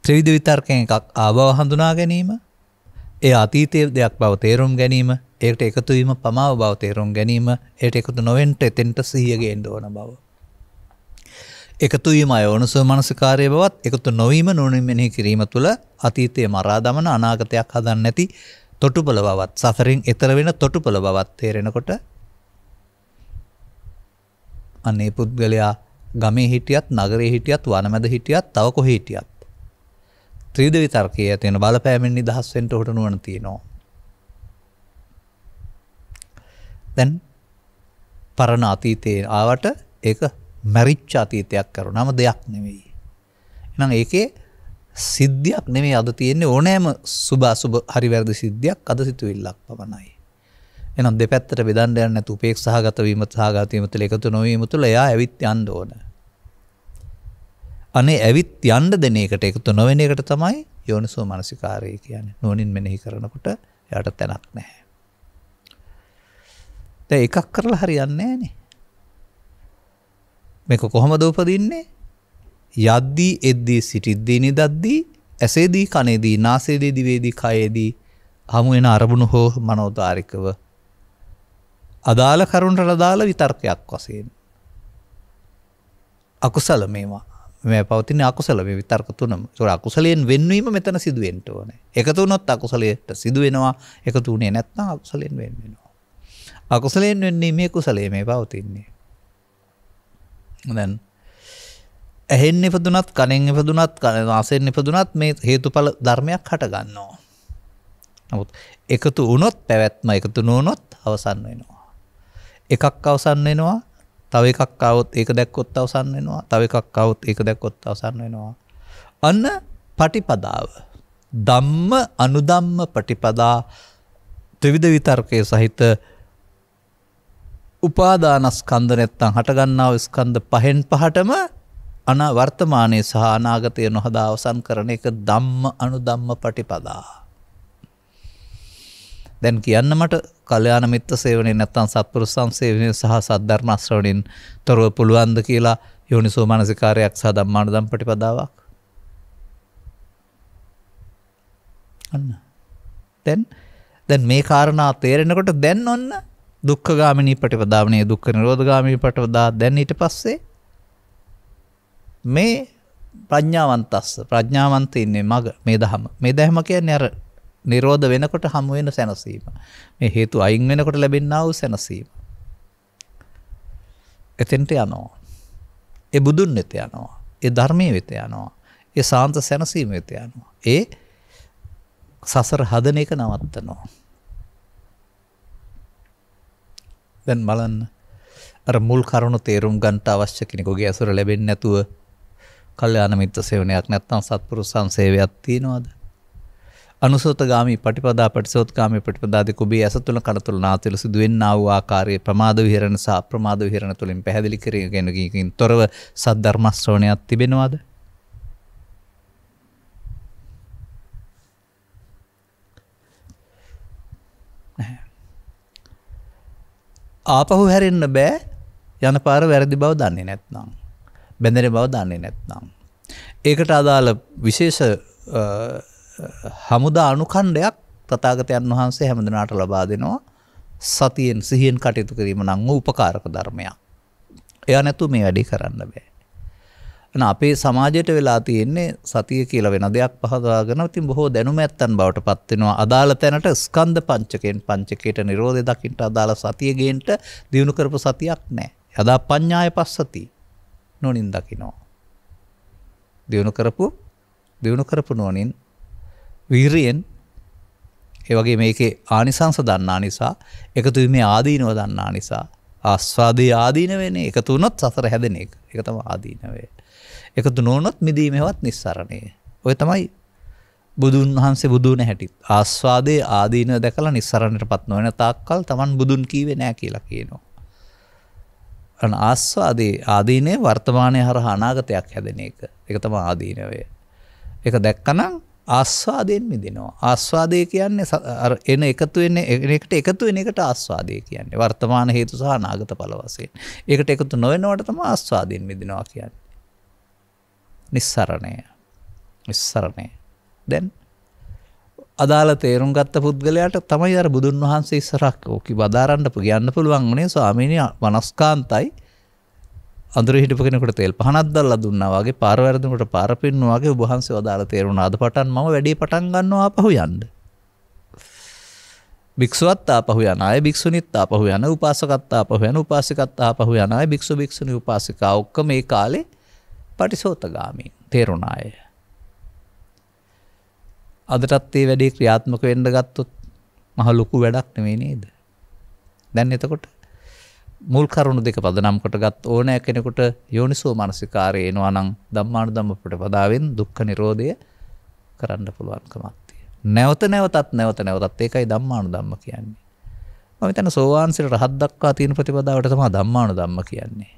ත්‍රිවිධ විතර්කයෙන් එකක් ආවව හඳුනා ගැනීම, ඒ අතීතයේ දෙයක් බව තේරුම් ගැනීම, ඒකට එකතු වීම පමාව බව තේරුම් ගැනීම, ඒකට එකතු නොවෙන්න එතෙන්ට සිහිය ගේන්න ඕන බව. එකතු වීම අයෝනිසෝ මනසිකාරය බවත්, එකතු නොවීම නුවණින් මෙනෙහි කිරීම තුළ අතීතයේ මරා දමන අනාගතයක් හදන්න නැති තොටුපළ බවත්, සසරින් එතර වෙන තොටුපළ බවත් තේරෙනකොට අනේ පුද්ගලයා ගමේ හිටියත්, නගරේ හිටියත්, වනමැද හිටියත්, තව කොහේ හිටියත් ත්‍රිවිධ විතර්කයේ තියෙන බලපෑමෙන් නිදහස් වෙන්න උට නුවණ තියෙනවා. දැන් පරණ අතීතයේ ආවට ඒක මරිච්ච අතීතයක් කරුණාම දෙයක් නෙවෙයි. එහෙනම් ඒකේ සිද්ධියක් නෙමෙයි අද තියෙන්නේ, ඕනෑම සුභ අසුභ හරි වැරදි සිද්ධියක් අද සිතුවිල්ලක් පමණයි. එහෙනම් දෙපැත්තට බෙදන්න යන්නේ නැතු උපේක්ෂාගත වීම සහගත වීම තුළ එකතු නොවීම තුළ එයා ඇවිත් යන්න ඕන. අනේ ඇවිත් යන්න දෙන එකට එකතු නොවන එකට තමයි යෝනිසෝ මනසිකාරය කියන්නේ. නුවණින් මෙනෙහි කරනකොට එයාට තැනක් නැහැ. දැන් එකක් කරලා හරියන්නේ නැහනේ. මේක කොහොමද උපදින්නේ? යද්දී, එද්දී, සිටිද්දී, නිදද්දී, ඇසේදී, කනේදී, නාසයේදී, දිවේදී, කයේදී හමු වෙන අරමුණු හෝ මනෝදාරිකව අදාළ කරුණට අදාළ විතර්කයක් වශයෙන් අකුසල මේවා. මේ පවතින අකුසල මේ විතර්ක තුනම. ඒක අකුසලයෙන් වෙන්වීම මෙතන සිදු වෙන්න ඕනේ. එකතු වුණොත් අකුසලයට සිදු වෙනවා. එකතු වුණේ නැත්නම් අකුසලයෙන් වෙන් වෙනවා. අකුසලයෙන් වෙන්නේ මේ කුසලයේ මේ පවතින්නේ. දැන් ඇහෙන් ඉපදුනත් කනෙන් ඉපදුනත් නාසයෙන් ඉපදුනත් මේ හේතුඵල ධර්මයක් හට ගන්නවා. නමුත් එකතු වුණොත් පැවැත්ම එකතු නොවුනොත් අවසන් වෙනවා. එකක් අවසන් වෙනවා. තව එකක් આવොත් ඒක දැක්කොත් අවසන් වෙනවා. තව එකක් આવොත් ඒක දැක්කොත් අවසන් වෙනවා. අන්න පටිපදාව. ධම්ම අනුධම්ම පටිපදා ත්‍රිවිධ විතර්කයේ සහිත උපාදානස්කන්ධ නැත්තම් හට ගන්නා වූ ස්කන්ධ පහෙන් පහටම වර්තමානයේ සහ අනාගතයේ නොහදා අවසන් කරන එක ධම්ම අනුධම්ම පටිපදා. දැන් කියන්න මට කල්යාණ මිත්‍ර සේවනයේ නැත්තම් සත්පුරුෂ සංසේවනයේ සහ සද්ධර්ම ශ්‍රවණයෙන් තොරව පුළුවන්ද කියලා යෝනිසෝ මනසිකාරයක් සහ ධම්මානුධම්ම පටිපදාවක්. අන්න. දැන් මේ කාරණා තේරෙනකොට දැන් ඔන්න දුක්ඛගාමිනී පටිපදාවනේ දුක්ඛ නිරෝධගාමිනී පටිපදා දැන් ඊට පස්සේ මේ ප්‍රඥාවන්ත ඉන්නේ මග මේ දහම කියන්නේ අර නිරෝධ වෙනකොට හමු වෙන සැනසීම. මේ හේතු අයින් වෙනකොට ලැබෙනා වූ සැනසීම. එතෙන්ට යනවා. ඒ බුදුන් වෙත යනවා. ඒ ධර්මයේ වෙත යනවා. ඒ සාන්ත සැනසීම වෙත යනවා. ඒ සසර හදන එක නවත්තනවා. දැන් බලන්න අර මුල් කරුණු තේරුම් ගන්නට අවශ්‍ය කෙනෙකුගේ අසුර ලැබෙන්නේ නැතුව කල්යාණ මිත්‍ර සේවනයක් නැත්නම් සත්පුරුෂ සංසේවයක් තියනවාද? අනුසෝතගාමී පටිපදා පටිසෝතගාමී පටිපදා දෙක ඔබේ ඇස තුළ කන තුළ නාසය තුළ සිදුවෙන්නා වූ ආකාරයේ ප්‍රමාද විහරණ සහ අප්‍රමාද විහරණ තුළින් පැහැදිලි කරගෙන තොරව සද්ධර්ම ශ්‍රවණයක් තිබෙනවද? නැහැ. ආපහු හැරෙන්න බෑ යන පාර වැරදි බව දන්නේ නැත්නම්. බැඳෙන බව දන්නේ නැත්නම්. ඒකට අදාළ විශේෂ හමුදා අනුඛණ්ඩයක් තථාගතයන් වහන්සේ හැමදෙනාට ලබා දෙනවා. සතියෙන් සිහියෙන් කටයුතු කිරීම නම් උපකාරක ධර්මයක්. එයා නැතුව මේ වැඩේ කරන්න බෑ. එන අපේ සමාජයට වෙලා තියෙන්නේ සතිය කියලා වෙන දෙයක් පහදවාගෙන ඉතින් බොහෝ දැනුම ඇත්තන් බවට පත් වෙනවා. අදාළ තැනට ස්කන්ධ පංචකයට නිරෝධය දකින්න අදාළ සතිය ගේන්න දිනු කරපු සතියක් නැහැ. යදා පඤ්ඤාය පස්සති නොනින් දකින්නවා. දිනු කරපු නොනින් වීරියෙන් ඒ වගේ මේකේ ආනිසංස දන්නා නිසා එකතු වීමේ ආදීනව දන්නා නිසා ආස්වාදයේ ආදීනවනේ එකතු වුණොත් සසර හැදෙන එක. ඒක තමයි ආදීනවේ. එකතු නොවුනොත් මිදීමේවත් නිස්සරණේ. ඔය තමයි බුදුන් වහන්සේ බුදුන හැටි. ආස්වාදයේ ආදීනව දැකලා නිස්සරණයටපත් නොවන තාක්කල් Taman බුදුන් කීවේ නැහැ කියලා කියනවා. අන ආස්වාදයේ ආදීනේ වර්තමානයේ හරහා අනාගතයක් හැදෙන එක. ඒක තමයි ආදීනවය. ඒක දැක්කනම් ආස්වාදයෙන් මිදෙනවා. ආස්වාදය කියන්නේ අර එන එකතු වෙන්නේ එකට එකතු වෙන එකට ආස්වාදය කියන්නේ. වර්තමාන හේතු සහ අනාගත ඵල වශයෙන්. ඒකට එකතු නොවෙනවට තමයි ආස්වාදයෙන් මිදෙනවා කියන්නේ. නිස්සරණය. දැන් අදාළ තේරුම් ගත්ත පුද්ගලයාට තමයි අර බුදුන් වහන්සේ ඉස්සරහක් ඕකි බදාරන්න කියන්න පුළුවන් උනේ ස්වාමීනි මනස්කාන්තයි අඳුරේ හිටපු කෙනෙකුට තෙල් පහනක් දැල්ලා දුන්නා වගේ පාර වැරදුනකොට පාර පින්නුවා වගේ ඔබ වහන්සේ වදාළ තේරුණා. අද පටන් මම වැඩේ පටන් ගන්නවා ආපහු යන්න. භික්ෂුවත් ආපහු යන අය භික්ෂුණීත් ආපහු යන උපාසකත් ආපහු යන උපාසිකත් ආපහු යන අය භික්ෂු භික්ෂුණී උපාසිකා ඔක්කොම මේ කාලේ පටිසෝතගාමී තේරුණා අය. අදටත් මේ වැඩේ ක්‍රියාත්මක වෙන්න ගත්තොත් මහ ලොකු වැඩක් නෙවෙයි නේද? දැන් එතකොට මුල් කරුණු දෙක පදනම් කොටගත් ඕනෑ කෙනෙකුට යෝනිසෝ මනසිකාරය එනවා නම් ධම්මානුධම්ම ප්‍රතිපදාවෙන් දුක්ඛ නිරෝධය කරන්න පුළුවන්කමක් තියෙනවා. නැවතත් ඒකයි ධම්මානුධම්ම කියන්නේ. මම හිතන්නේ සෝවාන් සිට රහත් දක්වා තියෙන ප්‍රතිපදාවට තමයි ධම්මානුධම්ම කියන්නේ.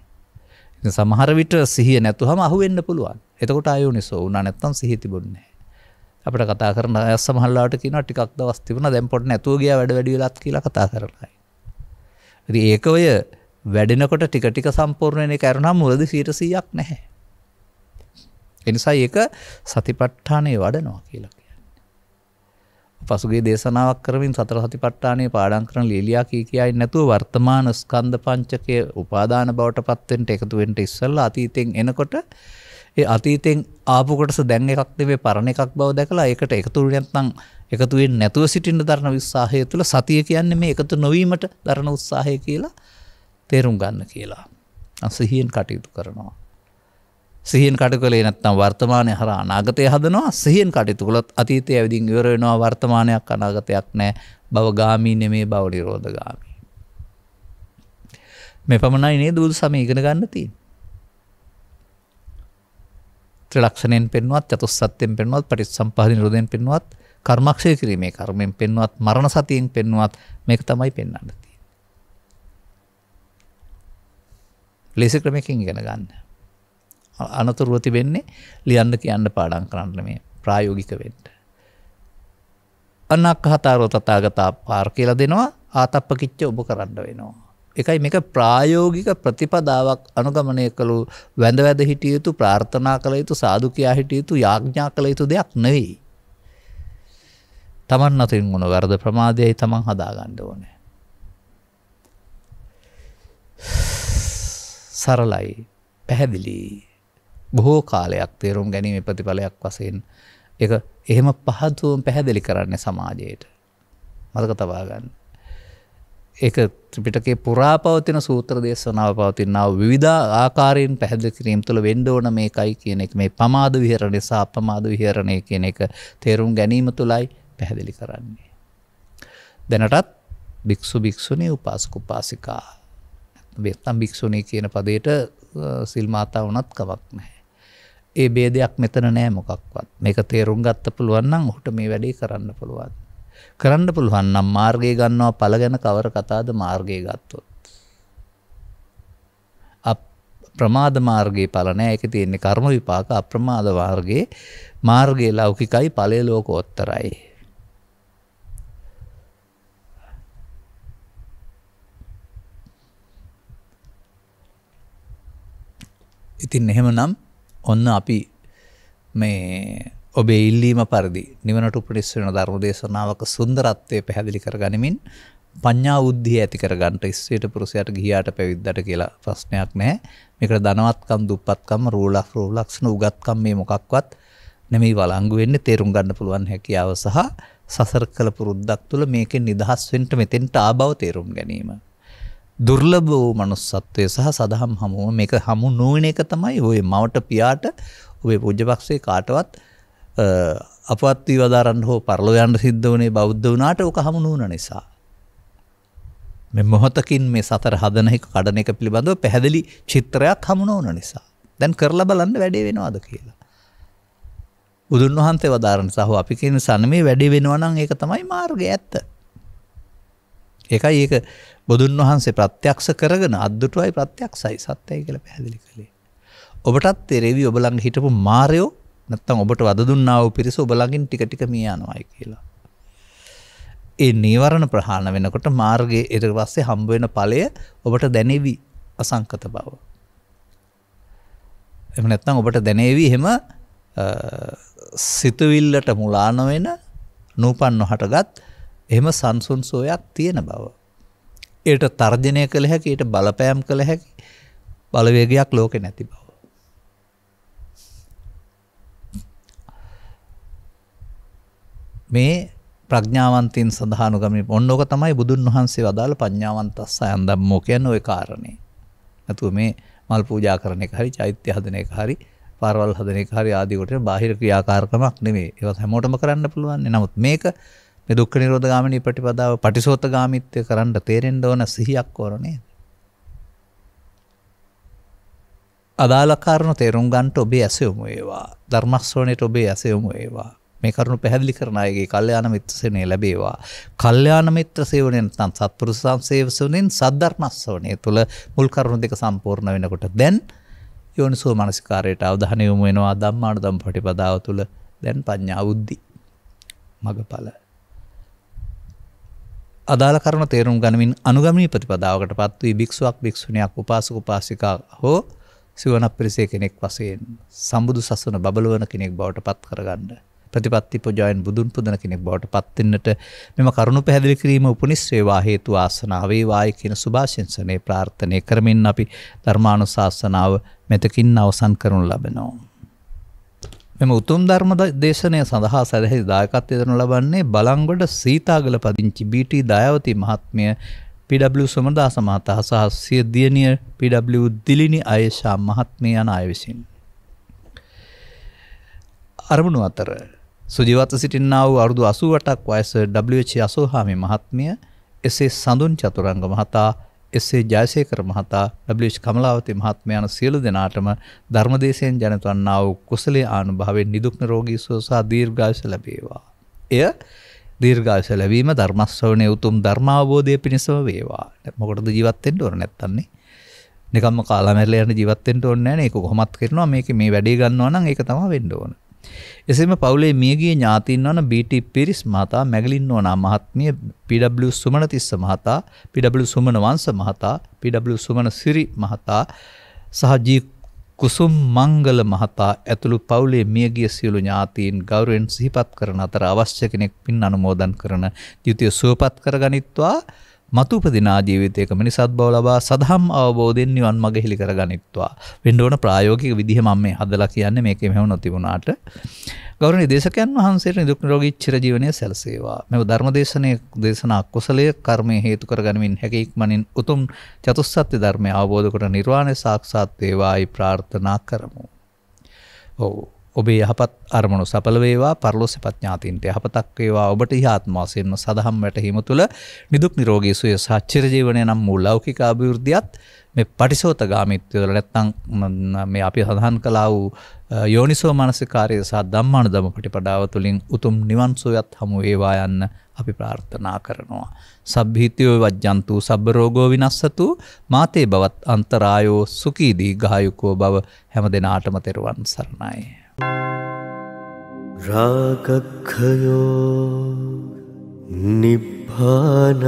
ඉතින් සමහර විට සිහිය නැතුවම අහුවෙන්න පුළුවන්. එතකොට ආයෝනිසෝ වුණා නැත්නම් සිහිය තිබුණේ නැහැ. අපිට කතා කරන අය සමහරලාට කියනවා ටිකක් දවස් තිබුණා දැන් පොඩ්ඩක් නැතුව ගියා වැඩ වැඩි වෙලාත් කියලා කතා කරලා. ඉතින් ඒක ඔය වැඩෙනකොට ටික ටික සම්පූර්ණ වෙන එක අරනවා මුලදී 100%ක් නැහැ. ඒ නිසා ඒක සතිපට්ඨානේ වඩනවා කියලා කියන්නේ. පසුගිය දේශනාවක් කරමින් සතර සතිපට්ඨානයේ පාඩම් කරන ලීලියා කියයි නැතුව වර්තමාන ස්කන්ධ පංචකයේ උපාදාන බවට පත් වෙන්න එකතු වෙන්න ඉස්සෙල්ලා අතීතෙන් එනකොට ඒ අතීතෙන් ආපු කොටස දැන් එකක් නෙවෙයි පරණ එකක් බව දැකලා ඒකට එකතු වෙන්නේ නැත්නම් එකතු වෙන්නේ නැතුව සිටින්න දරන උත්සාහය තුළ සතිය කියන්නේ මේ එකතු නොවීමට දරන උත්සාහය කියලා තේරුම් ගන්න කියලා. සිහියෙන් කටයුතු කරනවා. සිහියෙන් කටයුතු කළේ නැත්නම් වර්තමානයේ හරහා අනාගතය හදනවා. සිහියෙන් කටයුතු කළොත් අතීතය ඇවිදින් ඉවර වෙනවා. වර්තමානයක් අනාගතයක් නැහැ. භවගාමී නෙමේ භව නිරෝධගාමී. මේ පමණයි නේද බුදු සමය ඉගෙන ගන්න තියෙන්නේ. ත්‍රිලක්ෂණයෙන් පෙන්වත්, චතුස්සත්යෙන් පෙන්වත්, පටිච්චසමුප්පාද නිරෝධයෙන් පෙන්වත්, කර්මක්ෂය කිරීමේ කර්මයෙන් පෙන්වත්, මරණ සතියෙන් පෙන්වත් මේක තමයි පෙන්වන්න තියෙන්නේ. ලේසි ක්‍රමයකින් ඉගෙන ගන්න. අනතුරුව තිබෙන්නේ ලියන්න කියන්න පාඩම් කරන්න මේ ප්‍රායෝගික වෙන්න. අනක්ඛතරෝ තථාගතා පාර කියලා දෙනවා ආතප්පකිච්ච ඔබ කරන්න වෙනවා. ඒකයි මේක ප්‍රායෝගික ප්‍රතිපදාවක් අනුගමනය කළු වැඳ වැඳ හිටිය යුතු ප්‍රාර්ථනා කළ යුතු සාදු කියා හිටිය යුතු යාඥා කළ යුතු දෙයක් නෙවෙයි. Taman නැතින් මොන වර්ධ ප්‍රමාදයයි Taman හදා ගන්න ඕනේ. සරලයි පැහැදිලි බොහෝ කාලයක් තේරුම් ගැනීම ප්‍රතිඵලයක් වශයෙන් ඒක එහෙම පහදුවම පැහැදිලි කරන්නේ සමාජයට මතක තබා ගන්න. ඒක ත්‍රිපිටකේ පුරා පවතින සූත්‍ර දේශනාව පවතිනා විවිධ ආකාරයෙන් පැහැදිලි කිරීම තුළ වෙන්න ඕන මේකයි කියන එක මේ පමාද විහරණය සහ අපමාද විහරණය කියන එක තේරුම් ගැනීම තුළයි පැහැදිලි කරන්නේ. දැනටත් භික්ෂු භික්ෂුණී උපාසක උපාසිකා නැත්නම් භික්ෂුණී කියන පදයට සිල් මාතා වුණත් කමක් නැහැ. ඒ ભેදයක් මෙතන නැහැ මොකක්වත්. මේක තේරුම් ගත්ත පුළුවන් නම් ඔහුට මේ වැඩේ කරන්න පුළුවන්. කරන්න පුළුවන් නම් මාර්ගය ගන්නවා ඵල ගැන කවර කතාවද මාර්ගය ගත්තොත්. අප්‍රමාද මාර්ගයේ ඵල නැහැ. ඒකේ තියෙන්නේ කර්ම විපාක. අප්‍රමාද මාර්ගයේ ලෞකිකයි ඵලයේ ලෝකෝත්තරයි. ඉතින් එහෙමනම් ඔන්න අපි මේ ඔබේ ඉල්ලීම පරිදි නිවනට උපනිස් වෙන ධර්ම දේශනාවක සුන්දරත්වය පැහැදිලි කරගනිමින් පඤ්ඤා උද්ධිය ඇති කරගන්න ඉස්සෙට පුරුෂයාට ගිහියාට පැවිද්දට කියලා ප්‍රශ්නයක් නැහැ. මේකට ධනවත්කම් දුප්පත්කම් රූලක්ෂණ උගත්කම් මේ මොකක්වත් නෙමෙයි වළංගු වෙන්නේ. තේරුම් ගන්න පුළුවන් හැකියාව සහ සසර කළ පුරුද්දක් තුළ මේකෙන් නිදහස් වෙන්න මෙතෙන්ට ආබව තේරුම් ගැනීම. දුර්ලභ වූ manussත්වයේ සහ සදහම් හමුව මේක හමු නොවන එක තමයි ඔය මවට පියාට ඔබේ පූජ්‍යපක්ෂේ කාටවත් අපවත් වී වදාරන්න හෝ පරලෝ යන්න සිද්ධ වුණේ බෞද්ධ වුණාට ඔක හමු නොවන නිසා. මේ මොහතකින් මේ සතර හදන එක කඩන එක පිළිබඳව පැහැදිලි චිත්‍රයක් හමු නොවන නිසා. දැන් කරලා බලන්න වැඩේ වෙනවද කියලා. බුදුන් වහන්සේ වදාරන සහ අපි කියන සනමේ වැඩේ වෙනවා නම් ඒක තමයි මාර්ගය ඇත්ත. ඒකයි ඒක බුදුන් වහන්සේ ප්‍රත්‍යක්ෂ කරගෙන අද්දුටුවයි ප්‍රත්‍යක්ෂයි සත්‍යයි කියලා පැහැදිලි කළේ. ඔබටත් තෙරෙවි ඔබ ළඟ හිටපු මාරයෝ නැත්තම් ඔබට වද දුන්නා වූ පිරිස ඔබ ළඟින් ටික ටික මිය යනවායි කියලා. ඒ නීවරණ ප්‍රහාණ වෙනකොට මාර්ගයේ ඊට පස්සේ හම්බ වෙන ඵලය ඔබට දැනෙවි අසංකත බව. එහෙම නැත්නම් ඔබට දැනෙවි එහෙම සිතුවිල්ලට මුලා නොවන නූපන් නොහටගත් එහෙම සංසුන් සෝයක් තියෙන බව. ඒට තර්ජනය කළ හැකි, ඒට බලපෑම් කළ හැකි බලවේගයක් ලෝකේ නැති බව. මේ ප්‍රඥාවන්තයින් සඳහානුගමනය ඔන්නෝක තමයි බුදුන් වහන්සේ වදාළ පඤ්ඤාවන්තස්සයන් ධම්මෝ කියන්නේ ওই කාරණේ. නැතුව මේ මල් පූජා කරන එක හරි, චෛත්‍ය හදන එක හරි, පාරවල් හදන එක හරි ආදී කොට බාහිර ක්‍රියාකාරකමක් නෙමෙයි. ඒවත් හැමෝටම කරන්න පුළුවන්. නමුත් මේක මේ දුක්ඛ නිරෝධ ගාමිනී ප්‍රතිපදාව පටිසෝතගාමීත්වය කරන්න තේරෙන්න ඕන සිහියක් ඕන නේද? අදාළ කාරණා තේරුම් ගන්නට ඔබේ ඇස යොමු වේවා. ධර්ම ශ්‍රවණයට ඔබේ ඇස යොමු වේවා. මේ කරුණු පැහැදිලි කරන අයගේ කල්යාණ මිත්‍ර සේවනය ලැබේවා. කල්යාණ මිත්‍ර සේවනයෙන් නැත්නම් සත්පුරුෂ සංසේවසුනෙන් සද්ධර්ම ශ්‍රවණය තුළ මුල් කරුණු දෙක සම්පූර්ණ වෙනකොට දැන් යෝනිසෝ මනසිකාරයට අවධානය යොමු වෙනවා. ධම්මානුධම්ම ප්‍රතිපදාව තුළ දැන් පඤ්ඤා උද්ධි මගඵල අදාළ කරුණ තේරුම් ගනිමින් අනුගමනීය ප්‍රතිපදාවකටපත් වී භික්ෂුවක් භික්ෂුණියක් උපාසක උපාසිකා හෝ සිවණ පිරිසේ කෙනෙක් වශයෙන් සම්බුදු සසුන බබලවන කෙනෙක් බවට පත් කරගන්න ප්‍රතිපත්ති පොජායන් බුදුන් පුදන කෙනෙක් බවට පත් වෙන්නට මෙම කරුණු පැහැදිලි කිරීම උපනිශ්‍රේවා හේතු ආසනාව වේවායි කියන සුභාශිංසනයේ ප්‍රාර්ථනා කරමින් අපි ධර්මානුශාසනාව මෙතකින් අවසන් කරනු ලබනවා. මෙම උතුම් ධර්ම දේශනය සඳහා සැදැහි දායකත්වය දරනු ලබන්නේ බලංගොඩ සීතාගල පදිංචි බී.ටී. දයාවති මහත්මිය, පී.ඩබ්ලිව්. සොමදාස මහතා සහ සිය දියණිය පී.ඩබ්ලිව්. දිලිනි අයේෂා මහත්මිය යන අය විසින් අරමුණු අතර සුජීවත්ව සිටින්නා වූ අවුරුදු 88ක් වයස W.H. අසෝහාමි මහත්මිය, එස්.ඒ. සඳුන් චතුරංග මහතා, එස්.ඒ. ජයසේකර මහතා, W.H. කමලාවති මහත්මිය යන සියලු දෙනාටම ධර්මදේශයෙන් ජනිත වන්නා වූ කුසලයේ ආනුභාවයෙන් නිදුක් නිරෝගී සුව සහ දීර්ඝායුෂ ලැබේවා. එය දීර්ඝායුෂ ලැබීම ධර්ම ශ්‍රවණයේ උතුම් ධර්මාවබෝධය පිණිසම වේවා. මොකටද ජීවත් වෙන්න ඕන නැත්තන්නේ? නිකම්ම කාලා මැරලා යන ජීවත් වෙන්න ඕනේ නැහැ නේ. ඒක කොහොමත් කරනවා. මේකේ මේ වැඩේ ගන්නවා නම් ඒක තමයි වෙන්න ඕන. එසේම පවුලේ මියගිය ඥාතීන් වන බී.ටී. පිරිස් මහතා, මැගලින් නෝනා මහත්මිය, පී.ඩබ්ලිව්. සුමනතිස්ස මහතා, පී.ඩබ්ලිව්. සුමන වංශ මහතා, පී.ඩබ්ලිව්. සුමන සිරි මහතා සහ ජී කුසුම් මංගල මහතා ඇතුළු පවුලේ මියගිය සියලු ඥාතීන් ගෞරවයෙන් සිහිපත් කරන අතර අවශ්‍ය කෙනෙක් පින් අනුමෝදන් කරන ජීවිතය සුවපත් කරගනිත්වා. මතු උපදිනා ජීවිතයක මිනිසත් බව ලබා සදහම් අවබෝධයෙන් නිවන් මඟ හෙළි කරගනිත්වා. වෙන්න ඕන ප්‍රායෝගික විදිහ මම මේ හදලා කියන්නේ මේකේ මෙහෙම නොතිබුණාට. ගෞරවනීය දේශකයන් වහන්සේට නිදුක් නිරෝගී චිරජීවනයේ සැලසේවා. මේ ධර්මදේශනයේ දේශනා කුසලයේ කර්මයේ හේතු කරගනිමින් හැකි ඉක්මනින් උතුම් චතුස්සත්‍ය ධර්මය අවබෝධ කොට නිර්වාණය සාක්ෂාත් වේවායි ප්‍රාර්ථනා කරමු. ඔබේ යහපත් අරමුණු සඵල වේවා, පරලෝසෙපත් ඥාතීන්ට යහපතක් වේවා. ඔබට ඉහාත්ම වශයෙන්ම සදහම් වැටහීම තුළ නිදුක් නිරෝගී සුවය සහ චිරජීවනය නම් වූ ලෞකික අභිවෘද්ධියත් මේ පටිසෝතගාමීත්වය වල නැත්නම් මේ අපි සඳහන් කළා වූ යෝනිසෝ මනසිකාරය සහ ධම්මානුධම්ම ප්‍රතිපදාව තුළින් උතුම් නිවන් සුවයත් හමු වේවා යන්න අපි ප්‍රාර්ථනා කරනවා. සබ්බීතියෝ වජ්ජන්තු සබ්බ රෝගෝ විනස්සතු මාතේ බවත් අන්තරායෝ සුඛී දීඝායුකෝ භව. හැම දිනාටම තෙරුවන් සරණයි. රාගක්ඛයෝ නිබ්බානං